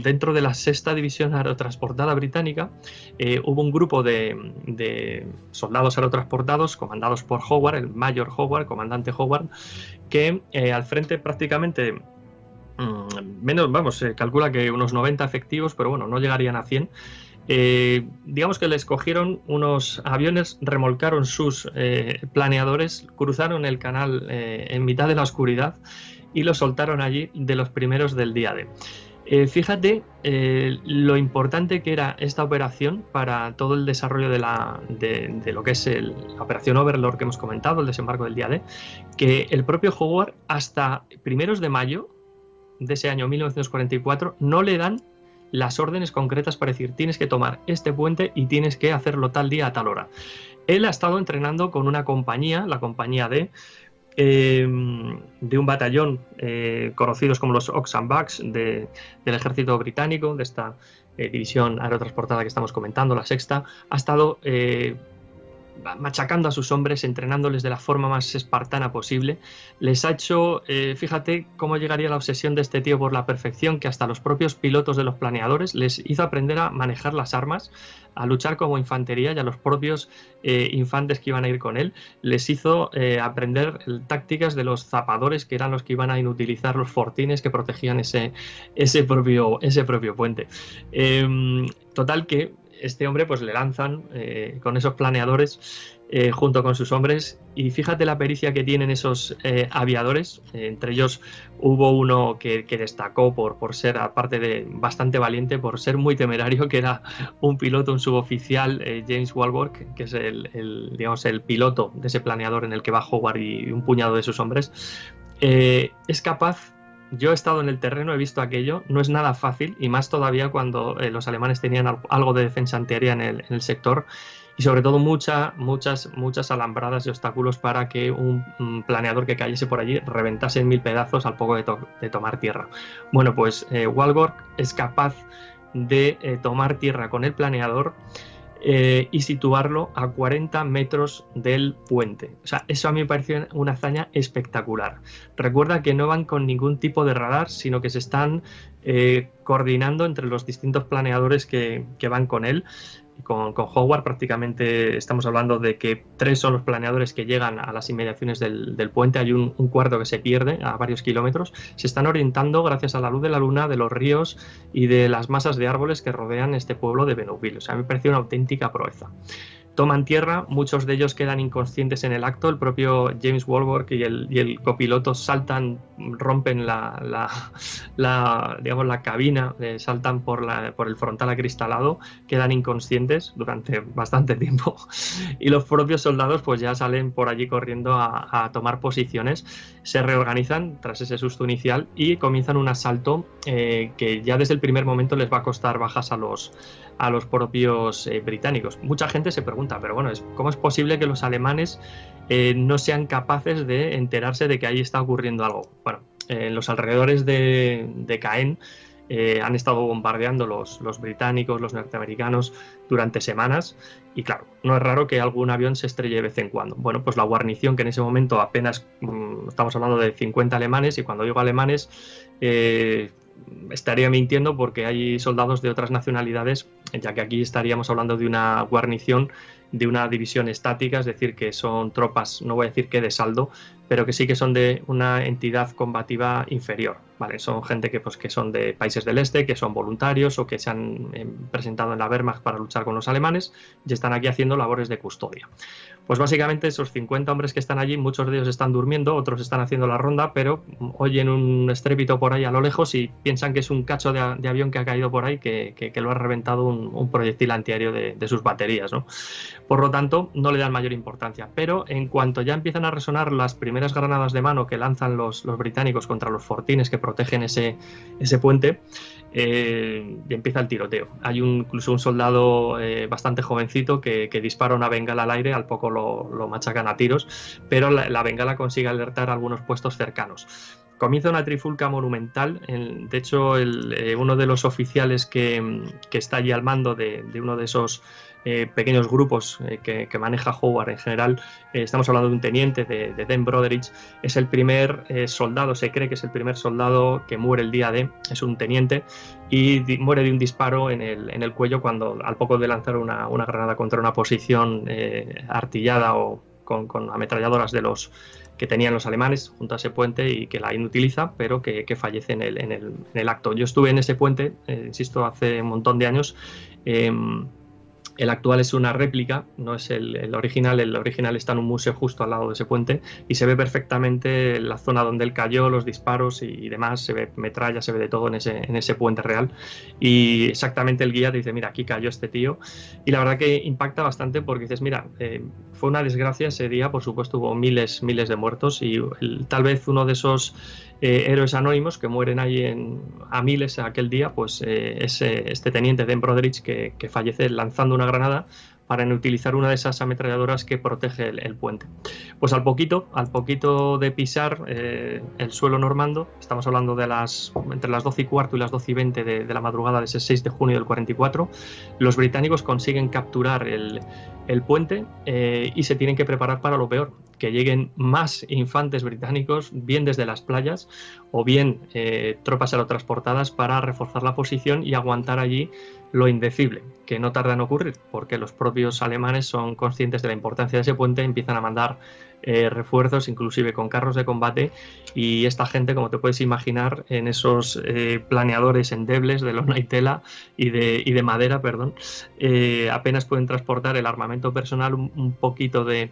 dentro de la 6ª División Aerotransportada Británica hubo un grupo de soldados aerotransportados comandados por Howard, el Mayor Howard, comandante Howard, que al frente prácticamente menos, se calcula que unos 90 efectivos, pero bueno, no llegarían a 100. Digamos que les cogieron unos aviones, remolcaron sus planeadores, cruzaron el canal en mitad de la oscuridad y los soltaron allí de los primeros del día D. Fíjate lo importante que era esta operación para todo el desarrollo de lo que es la operación Overlord que hemos comentado, el desembarco del día D, que el propio Howard hasta primeros de mayo de ese año 1944 no le dan las órdenes concretas para decir tienes que tomar este puente y tienes que hacerlo tal día a tal hora. Él ha estado entrenando con una compañía, la compañía D, de un batallón conocidos como los Ox and Bucks del ejército británico, de esta división aerotransportada que estamos comentando, la sexta. Ha estado machacando a sus hombres, entrenándoles de la forma más espartana posible. Les ha hecho, fíjate cómo llegaría la obsesión de este tío por la perfección, que hasta los propios pilotos de los planeadores les hizo aprender a manejar las armas, a luchar como infantería, y a los propios infantes que iban a ir con él les hizo aprender tácticas de los zapadores, que eran los que iban a inutilizar los fortines que protegían ese propio puente. Total que este hombre pues le lanzan con esos planeadores junto con sus hombres, y fíjate la pericia que tienen esos aviadores. Entre ellos hubo uno que destacó por ser, aparte de bastante valiente, por ser muy temerario, que era un piloto, un suboficial, James Walworth, que es el piloto de ese planeador en el que va Howard y un puñado de sus hombres. Es capaz. Yo he estado en el terreno, he visto aquello, no es nada fácil, y más todavía cuando los alemanes tenían algo de defensa antiaérea en el sector, y sobre todo muchas alambradas y obstáculos para que un planeador que cayese por allí reventase en 1000 pedazos al poco de tomar tierra. Bueno, pues Walworth es capaz de tomar tierra con el planeador y situarlo a 40 metros del puente. O sea, eso a mí me pareció una hazaña espectacular. Recuerda que no van con ningún tipo de radar, sino que se están coordinando entre los distintos planeadores que van con él. Con Howard prácticamente estamos hablando de que 3 son los planeadores que llegan a las inmediaciones del puente. Hay un cuarto que se pierde a varios kilómetros. Se están orientando gracias a la luz de la luna, de los ríos y de las masas de árboles que rodean este pueblo de Benouville. O sea, me pareció una auténtica proeza. Toman tierra, muchos de ellos quedan inconscientes en el acto. El propio James Walworth y el copiloto saltan, rompen la cabina, saltan por el frontal acristalado, quedan inconscientes durante bastante tiempo, y los propios soldados pues ya salen por allí corriendo a tomar posiciones. Se reorganizan tras ese susto inicial y comienzan un asalto que ya desde el primer momento les va a costar bajas a los propios británicos. Mucha gente se pregunta, pero bueno, ¿cómo es posible que los alemanes no sean capaces de enterarse de que ahí está ocurriendo algo? Bueno, en los alrededores de Caen han estado bombardeando los británicos, los norteamericanos durante semanas, y claro, no es raro que algún avión se estrelle de vez en cuando. Bueno, pues la guarnición, que en ese momento apenas estamos hablando de 50 alemanes, y cuando digo alemanes estaría mintiendo porque hay soldados de otras nacionalidades, ya que aquí estaríamos hablando de una guarnición de una división estática, es decir, que son tropas, no voy a decir que de saldo, pero que sí que son de una entidad combativa inferior, ¿vale? Son gente que son de países del este, que son voluntarios o que se han presentado en la Wehrmacht para luchar con los alemanes y están aquí haciendo labores de custodia. Pues básicamente esos 50 hombres que están allí, muchos de ellos están durmiendo, otros están haciendo la ronda, pero oyen un estrépito por ahí a lo lejos y piensan que es un cacho de avión que ha caído por ahí, que lo ha reventado un proyectil antiaéreo de sus baterías, ¿no? Por lo tanto, no le dan mayor importancia. Pero en cuanto ya empiezan a resonar las primeras granadas de mano que lanzan los británicos contra los fortines que protegen ese puente, empieza el tiroteo. Hay incluso un soldado bastante jovencito que dispara una bengala al aire, al poco lo machacan a tiros, pero la bengala consigue alertar a algunos puestos cercanos. Comienza una trifulca monumental. De hecho, uno de los oficiales que está allí al mando de uno de esos pequeños grupos que maneja Howard en general, estamos hablando de un teniente de Dan Broderich, es el primer soldado, se cree que es el primer soldado que muere el día D, es un teniente, y muere de un disparo en el cuello cuando al poco de lanzar una granada contra una posición artillada o con ametralladoras de los que tenían los alemanes junto a ese puente y que la inutiliza, pero que fallece en el acto. Yo estuve en ese puente, insisto, hace un montón de años. El actual es una réplica, no es el original. El original está en un museo justo al lado de ese puente y se ve perfectamente la zona donde él cayó, los disparos y demás. Se ve metralla, se ve de todo en ese puente real. Y exactamente el guía te dice, mira, aquí cayó este tío. Y la verdad que impacta bastante porque dices, mira, fue una desgracia ese día. Por supuesto hubo miles de muertos y tal vez uno de esos héroes anónimos que mueren ahí a miles aquel día, pues es este teniente Dan Broderick que fallece lanzando una granada para inutilizar una de esas ametralladoras que protege el puente. Pues al poquito de pisar el suelo normando, estamos hablando de entre las 12:15 y las 12:20 de la madrugada de ese 6 de junio del 44, los británicos consiguen capturar el puente y se tienen que preparar para lo peor, que lleguen más infantes británicos, bien desde las playas o bien tropas aerotransportadas para reforzar la posición y aguantar allí lo indecible, que no tarda en ocurrir, porque los propios alemanes son conscientes de la importancia de ese puente y empiezan a mandar refuerzos, inclusive con carros de combate, y esta gente, como te puedes imaginar, en esos planeadores endebles de lona y tela y de madera, apenas pueden transportar el armamento personal, un poquito de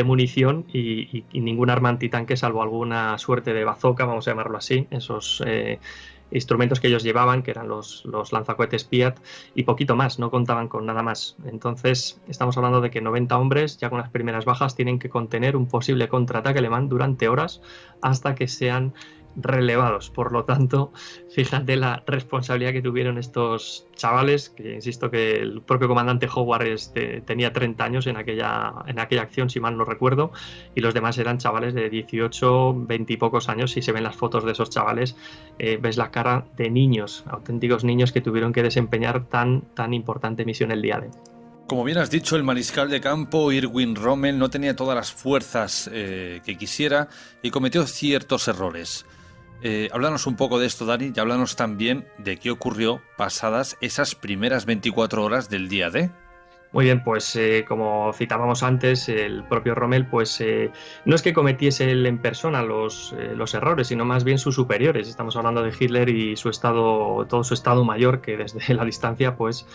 munición y ningún arma antitanque, salvo alguna suerte de bazooka, vamos a llamarlo así, esos instrumentos que ellos llevaban, que eran los lanzacohetes Piat, y poquito más, no contaban con nada más. Entonces estamos hablando de que 90 hombres, ya con las primeras bajas, tienen que contener un posible contraataque alemán durante horas hasta que sean relevados. Por lo tanto, fíjate la responsabilidad que tuvieron estos chavales, que insisto que el propio comandante Howard tenía 30 años en aquella acción, si mal no recuerdo, y los demás eran chavales de 18, 20 y pocos años. Si se ven las fotos de esos chavales, ves la cara de niños, auténticos niños que tuvieron que desempeñar tan importante misión el día de. Como bien has dicho, el mariscal de campo Erwin Rommel no tenía todas las fuerzas que quisiera y cometió ciertos errores. Háblanos un poco de esto, Dani, y háblanos también de qué ocurrió pasadas esas primeras 24 horas del día D. Muy bien, pues como citábamos antes, el propio Rommel pues no es que cometiese él en persona los errores, sino más bien sus superiores. Estamos hablando de Hitler y todo su estado mayor, que desde la distancia pues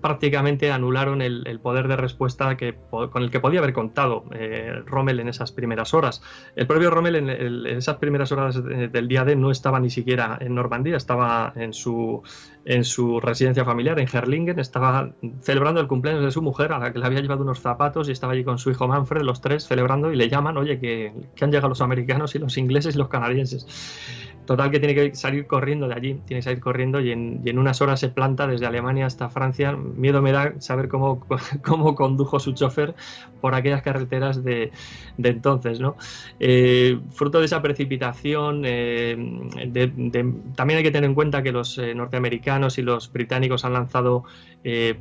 prácticamente anularon el poder de respuesta con el que podía haber contado Rommel en esas primeras horas. El propio Rommel en esas primeras horas del día D no estaba ni siquiera en Normandía, estaba en su residencia familiar en Herlingen, estaba celebrando el cumpleaños de su mujer, a la que le había llevado unos zapatos, y estaba allí con su hijo Manfred, los tres celebrando, y le llaman, oye, que han llegado los americanos y los ingleses y los canadienses. Total, que tiene que salir corriendo de allí, tiene que salir corriendo y en unas horas se planta desde Alemania hasta Francia. Miedo me da saber cómo condujo su chofer por aquellas carreteras de entonces, ¿no? Fruto de esa precipitación, también hay que tener en cuenta que los norteamericanos y los británicos han lanzado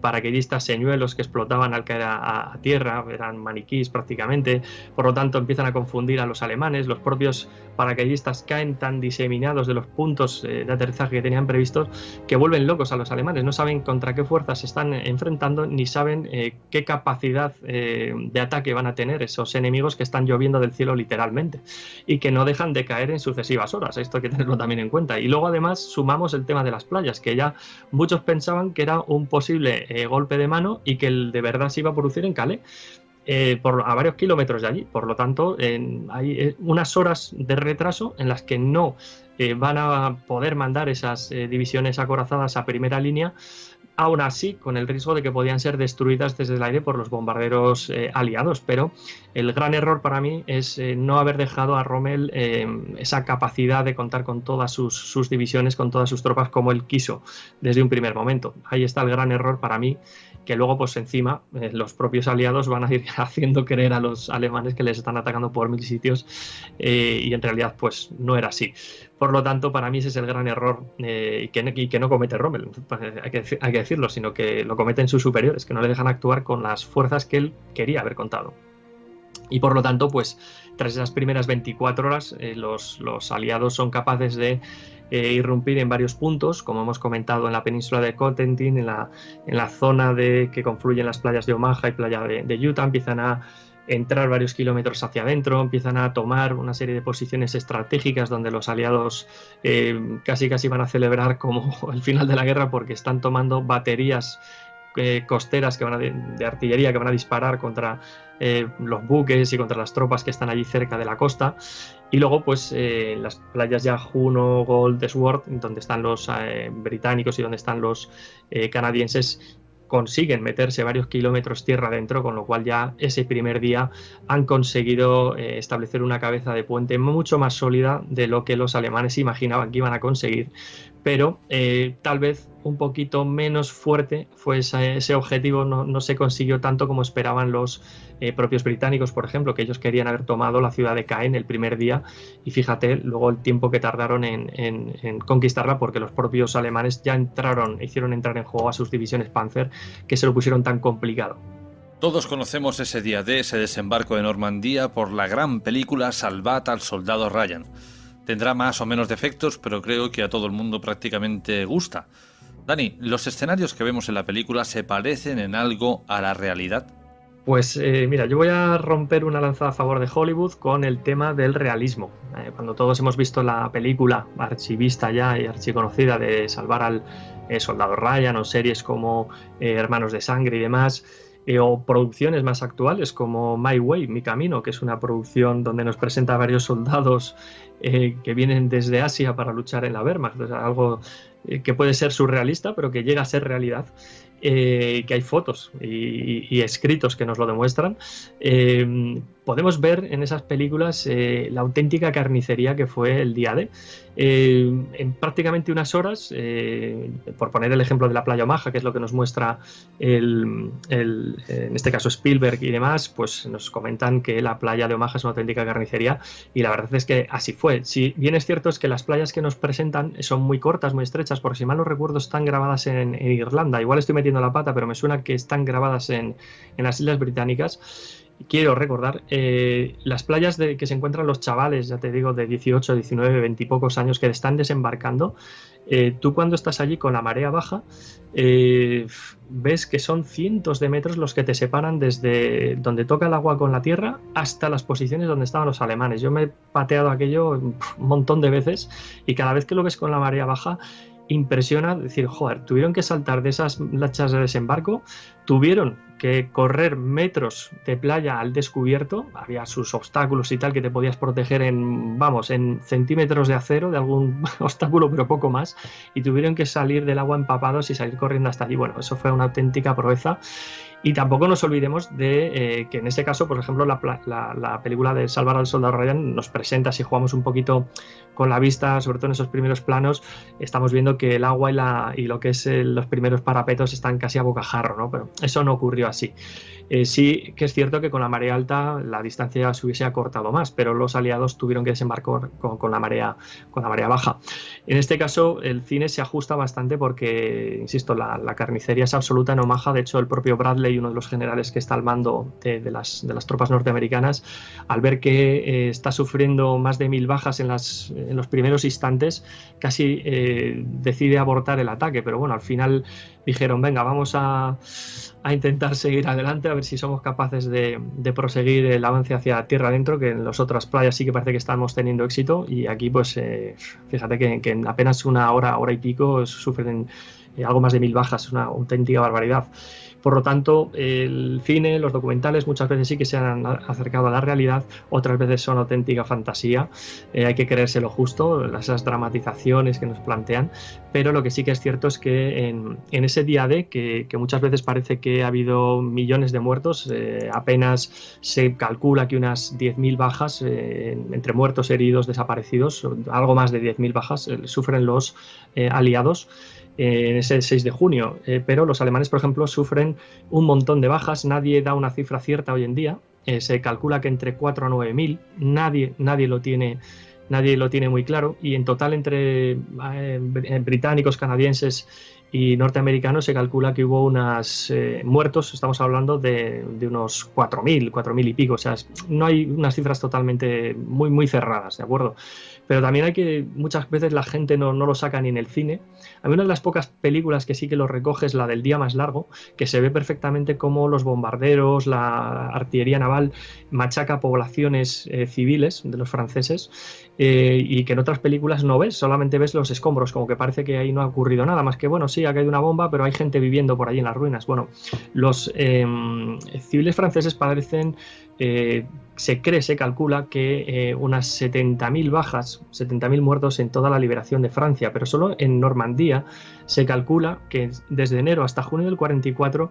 paracaidistas señuelos que explotaban al caer a tierra, eran maniquís prácticamente, por lo tanto empiezan a confundir a los alemanes. Los propios paracaidistas caen tan diseminados de los puntos de aterrizaje que tenían previstos que vuelven locos a los alemanes. No saben contra qué fuerzas se están enfrentando, ni saben qué capacidad de ataque van a tener esos enemigos que están lloviendo del cielo literalmente y que no dejan de caer en sucesivas horas. Esto hay que tenerlo también en cuenta. Y luego además sumamos el tema de las playas, que ya muchos pensaban que era un posible golpe de mano y que de verdad se iba a producir en Calais. A varios kilómetros de allí. Por lo tanto, hay unas horas de retraso en las que no van a poder mandar esas divisiones acorazadas a primera línea, aún así con el riesgo de que podían ser destruidas desde el aire por los bombarderos aliados. Pero el gran error para mí es no haber dejado a Rommel esa capacidad de contar con todas sus divisiones, con todas sus tropas, como él quiso desde un primer momento. Ahí está el gran error para mí, que luego pues encima los propios aliados van a ir haciendo creer a los alemanes que les están atacando por 1000 sitios y en realidad pues no era así. Por lo tanto, para mí ese es el gran error y que no comete Rommel, hay que decirlo, sino que lo cometen sus superiores, que no le dejan actuar con las fuerzas que él quería haber contado. Y por lo tanto, pues tras esas primeras 24 horas, los aliados son capaces de irrumpir en varios puntos, como hemos comentado, en la península de Cotentin, en la zona que confluyen las playas de Omaha y playa de Utah. Empiezan a entrar varios kilómetros hacia adentro, empiezan a tomar una serie de posiciones estratégicas donde los aliados casi van a celebrar como el final de la guerra, porque están tomando baterías costeras de artillería que van a disparar contra los buques y contra las tropas que están allí cerca de la costa. Y luego pues las playas ya Juno, Gold, Sword, donde están los británicos y donde están los canadienses, consiguen meterse varios kilómetros tierra adentro, con lo cual ya ese primer día han conseguido establecer una cabeza de puente mucho más sólida de lo que los alemanes imaginaban que iban a conseguir, pero tal vez un poquito menos fuerte fue ese objetivo, no se consiguió tanto como esperaban los propios británicos, por ejemplo, que ellos querían haber tomado la ciudad de Caen el primer día, y fíjate luego el tiempo que tardaron en conquistarla, porque los propios alemanes ya hicieron entrar en juego a sus divisiones Panzer, que se lo pusieron tan complicado. Todos conocemos ese día D, ese desembarco de Normandía, por la gran película Salvad al soldado Ryan. Tendrá más o menos defectos, pero creo que a todo el mundo prácticamente gusta. Dani, ¿los escenarios que vemos en la película se parecen en algo a la realidad? Pues mira, yo voy a romper una lanza a favor de Hollywood con el tema del realismo. Cuando todos hemos visto la película archivista ya y archiconocida de Salvar al soldado Ryan, o series como Hermanos de Sangre y demás, o producciones más actuales como My Way, Mi Camino, que es una producción donde nos presenta a varios soldados que vienen desde Asia para luchar en la Wehrmacht, o sea, algo que puede ser surrealista, pero que llega a ser realidad, que hay fotos y escritos que nos lo demuestran. Podemos ver en esas películas la auténtica carnicería que fue el día D. En prácticamente unas horas, por poner el ejemplo de la playa Omaha, que es lo que nos muestra en este caso Spielberg y demás, pues nos comentan que la playa de Omaha es una auténtica carnicería, y la verdad es que así fue. Si bien es cierto es que las playas que nos presentan son muy cortas, muy estrechas, porque si mal no recuerdo están grabadas en Irlanda, igual estoy metiendo la pata, pero me suena que están grabadas en las Islas Británicas. Quiero recordar, las playas que se encuentran los chavales, ya te digo, de 18, 19, 20 y pocos años que están desembarcando, tú cuando estás allí con la marea baja, ves que son cientos de metros los que te separan desde donde toca el agua con la tierra hasta las posiciones donde estaban los alemanes. Yo me he pateado aquello un montón de veces, y cada vez que lo ves con la marea baja impresiona decir, joder, tuvieron que saltar de esas lanchas de desembarco, tuvieron que correr metros de playa al descubierto, había sus obstáculos y tal que te podías proteger en centímetros de acero de algún obstáculo, pero poco más, y tuvieron que salir del agua empapados y salir corriendo hasta allí. Bueno, eso fue una auténtica proeza. Y tampoco nos olvidemos de que en este caso, por ejemplo, la película de Salvar al soldado Ryan nos presenta, si jugamos un poquito con la vista, sobre todo en esos primeros planos, estamos viendo que el agua y lo que es los primeros parapetos están casi a bocajarro, ¿no? Pero eso no ocurrió así. Sí que es cierto que con la marea alta la distancia se hubiese acortado más, pero los aliados tuvieron que desembarcar con la marea baja. En este caso el cine se ajusta bastante porque, insisto, la carnicería es absoluta en Omaha. De hecho, el propio Bradley, uno de los generales que está al mando de las tropas norteamericanas, al ver que está sufriendo más de 1000 bajas en los primeros instantes, casi decide abortar el ataque, pero bueno, al final dijeron, venga, vamos a intentar seguir adelante, a ver si somos capaces de proseguir el avance hacia tierra adentro, que en las otras playas sí que parece que estamos teniendo éxito, y aquí pues fíjate que en apenas una hora y pico sufren algo más de 1000 bajas, es una auténtica barbaridad. Por lo tanto, el cine, los documentales muchas veces sí que se han acercado a la realidad, otras veces son auténtica fantasía, hay que creérselo justo, esas dramatizaciones que nos plantean, pero lo que sí que es cierto es que en ese día D, que muchas veces parece que ha habido millones de muertos, apenas se calcula que unas 10.000 bajas, entre muertos, heridos, desaparecidos, algo más de 10.000 bajas sufren los aliados en ese 6 de junio, pero los alemanes, por ejemplo, sufren un montón de bajas. Nadie da una cifra cierta hoy en día, se calcula que entre 4 a 9.000, nadie lo tiene nadie lo tiene muy claro, y en total entre británicos, canadienses y norteamericanos se calcula que hubo unos muertos, estamos hablando de unos 4.000 y pico, o sea, no hay unas cifras totalmente muy cerradas, ¿de acuerdo? Pero también hay que, muchas veces la gente no lo saca ni en el cine. A mí una de las pocas películas que sí que lo recoge es la del Día Más Largo, que se ve perfectamente cómo los bombarderos, la artillería naval machaca poblaciones civiles de los franceses, y que en otras películas no ves, solamente ves los escombros, como que parece que ahí no ha ocurrido nada, más que, bueno, sí, ha caído una bomba, pero hay gente viviendo por allí en las ruinas. Bueno, los civiles franceses parecen... se calcula que unas 70.000 bajas, 70.000 muertos en toda la liberación de Francia, pero solo en Normandía se calcula que desde enero hasta junio del 44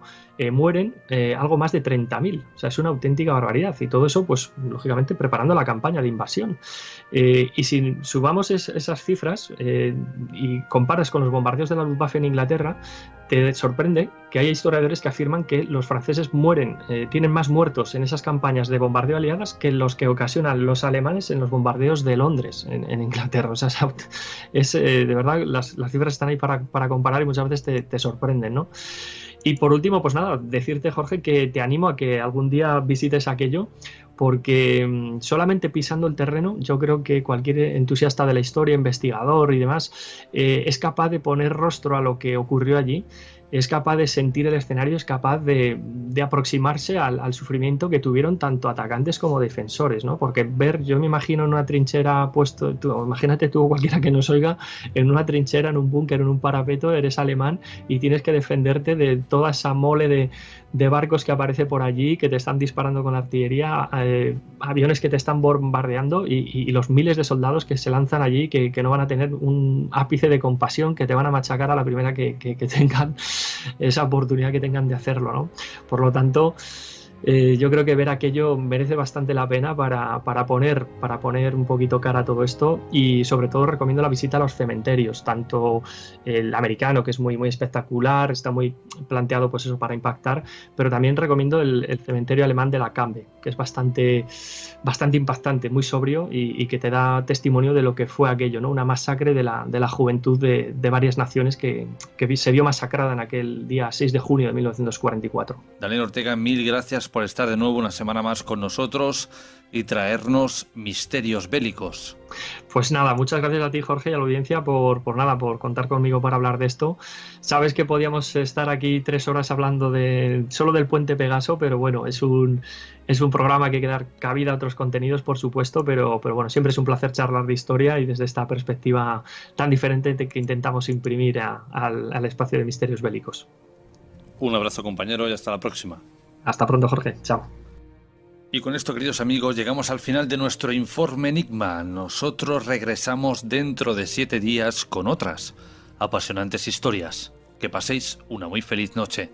mueren algo más de 30.000. O sea, es una auténtica barbaridad, y todo eso, pues, lógicamente, preparando la campaña de invasión. Y si subamos esas cifras y comparas con los bombardeos de la Luftwaffe en Inglaterra, te sorprende que hay historiadores que afirman que los franceses tienen más muertos en esas campañas de bombardeo aliadas que los que ocasionan los alemanes en los bombardeos de Londres en Inglaterra. O sea, de verdad, las cifras están ahí para comparar, y muchas veces te sorprenden, ¿no? Y por último, pues nada, decirte, Jorge, que te animo a que algún día visites aquello, porque solamente pisando el terreno, yo creo que cualquier entusiasta de la historia, investigador y demás, es capaz de poner rostro a lo que ocurrió allí, es capaz de sentir el escenario, es capaz de aproximarse al sufrimiento que tuvieron tanto atacantes como defensores, ¿no? Porque yo me imagino en una trinchera imagínate tú, cualquiera que nos oiga, en una trinchera, en un búnker, en un parapeto, eres alemán y tienes que defenderte de toda esa mole de barcos que aparece por allí, que te están disparando con artillería, aviones que te están bombardeando, y los miles de soldados que se lanzan allí, que no van a tener un ápice de compasión, que te van a machacar a la primera que tengan esa oportunidad que tengan de hacerlo, ¿no? Por lo tanto, yo creo que ver aquello merece bastante la pena para poner un poquito cara a todo esto, y sobre todo recomiendo la visita a los cementerios, tanto el americano, que es muy espectacular, está muy planteado, pues eso, para impactar, pero también recomiendo el cementerio alemán de la Cambe, que es bastante impactante, muy sobrio, y que te da testimonio de lo que fue aquello, ¿no? Una masacre de la juventud de varias naciones que se vio masacrada en aquel día 6 de junio de 1944. Daniel Ortega, mil gracias por estar de nuevo una semana más con nosotros y traernos misterios bélicos. Pues nada, muchas gracias a ti, Jorge, y a la audiencia por contar conmigo para hablar de esto. Sabes que podíamos estar aquí 3 horas hablando solo del puente Pegaso, pero bueno, es un programa que hay que dar cabida a otros contenidos, por supuesto, pero bueno, siempre es un placer charlar de historia, y desde esta perspectiva tan diferente que intentamos imprimir al espacio de misterios bélicos. Un abrazo, compañero, y hasta la próxima. Hasta pronto, Jorge. Chao. Y con esto, queridos amigos, llegamos al final de nuestro Informe Enigma. Nosotros regresamos dentro de 7 días con otras apasionantes historias. Que paséis una muy feliz noche.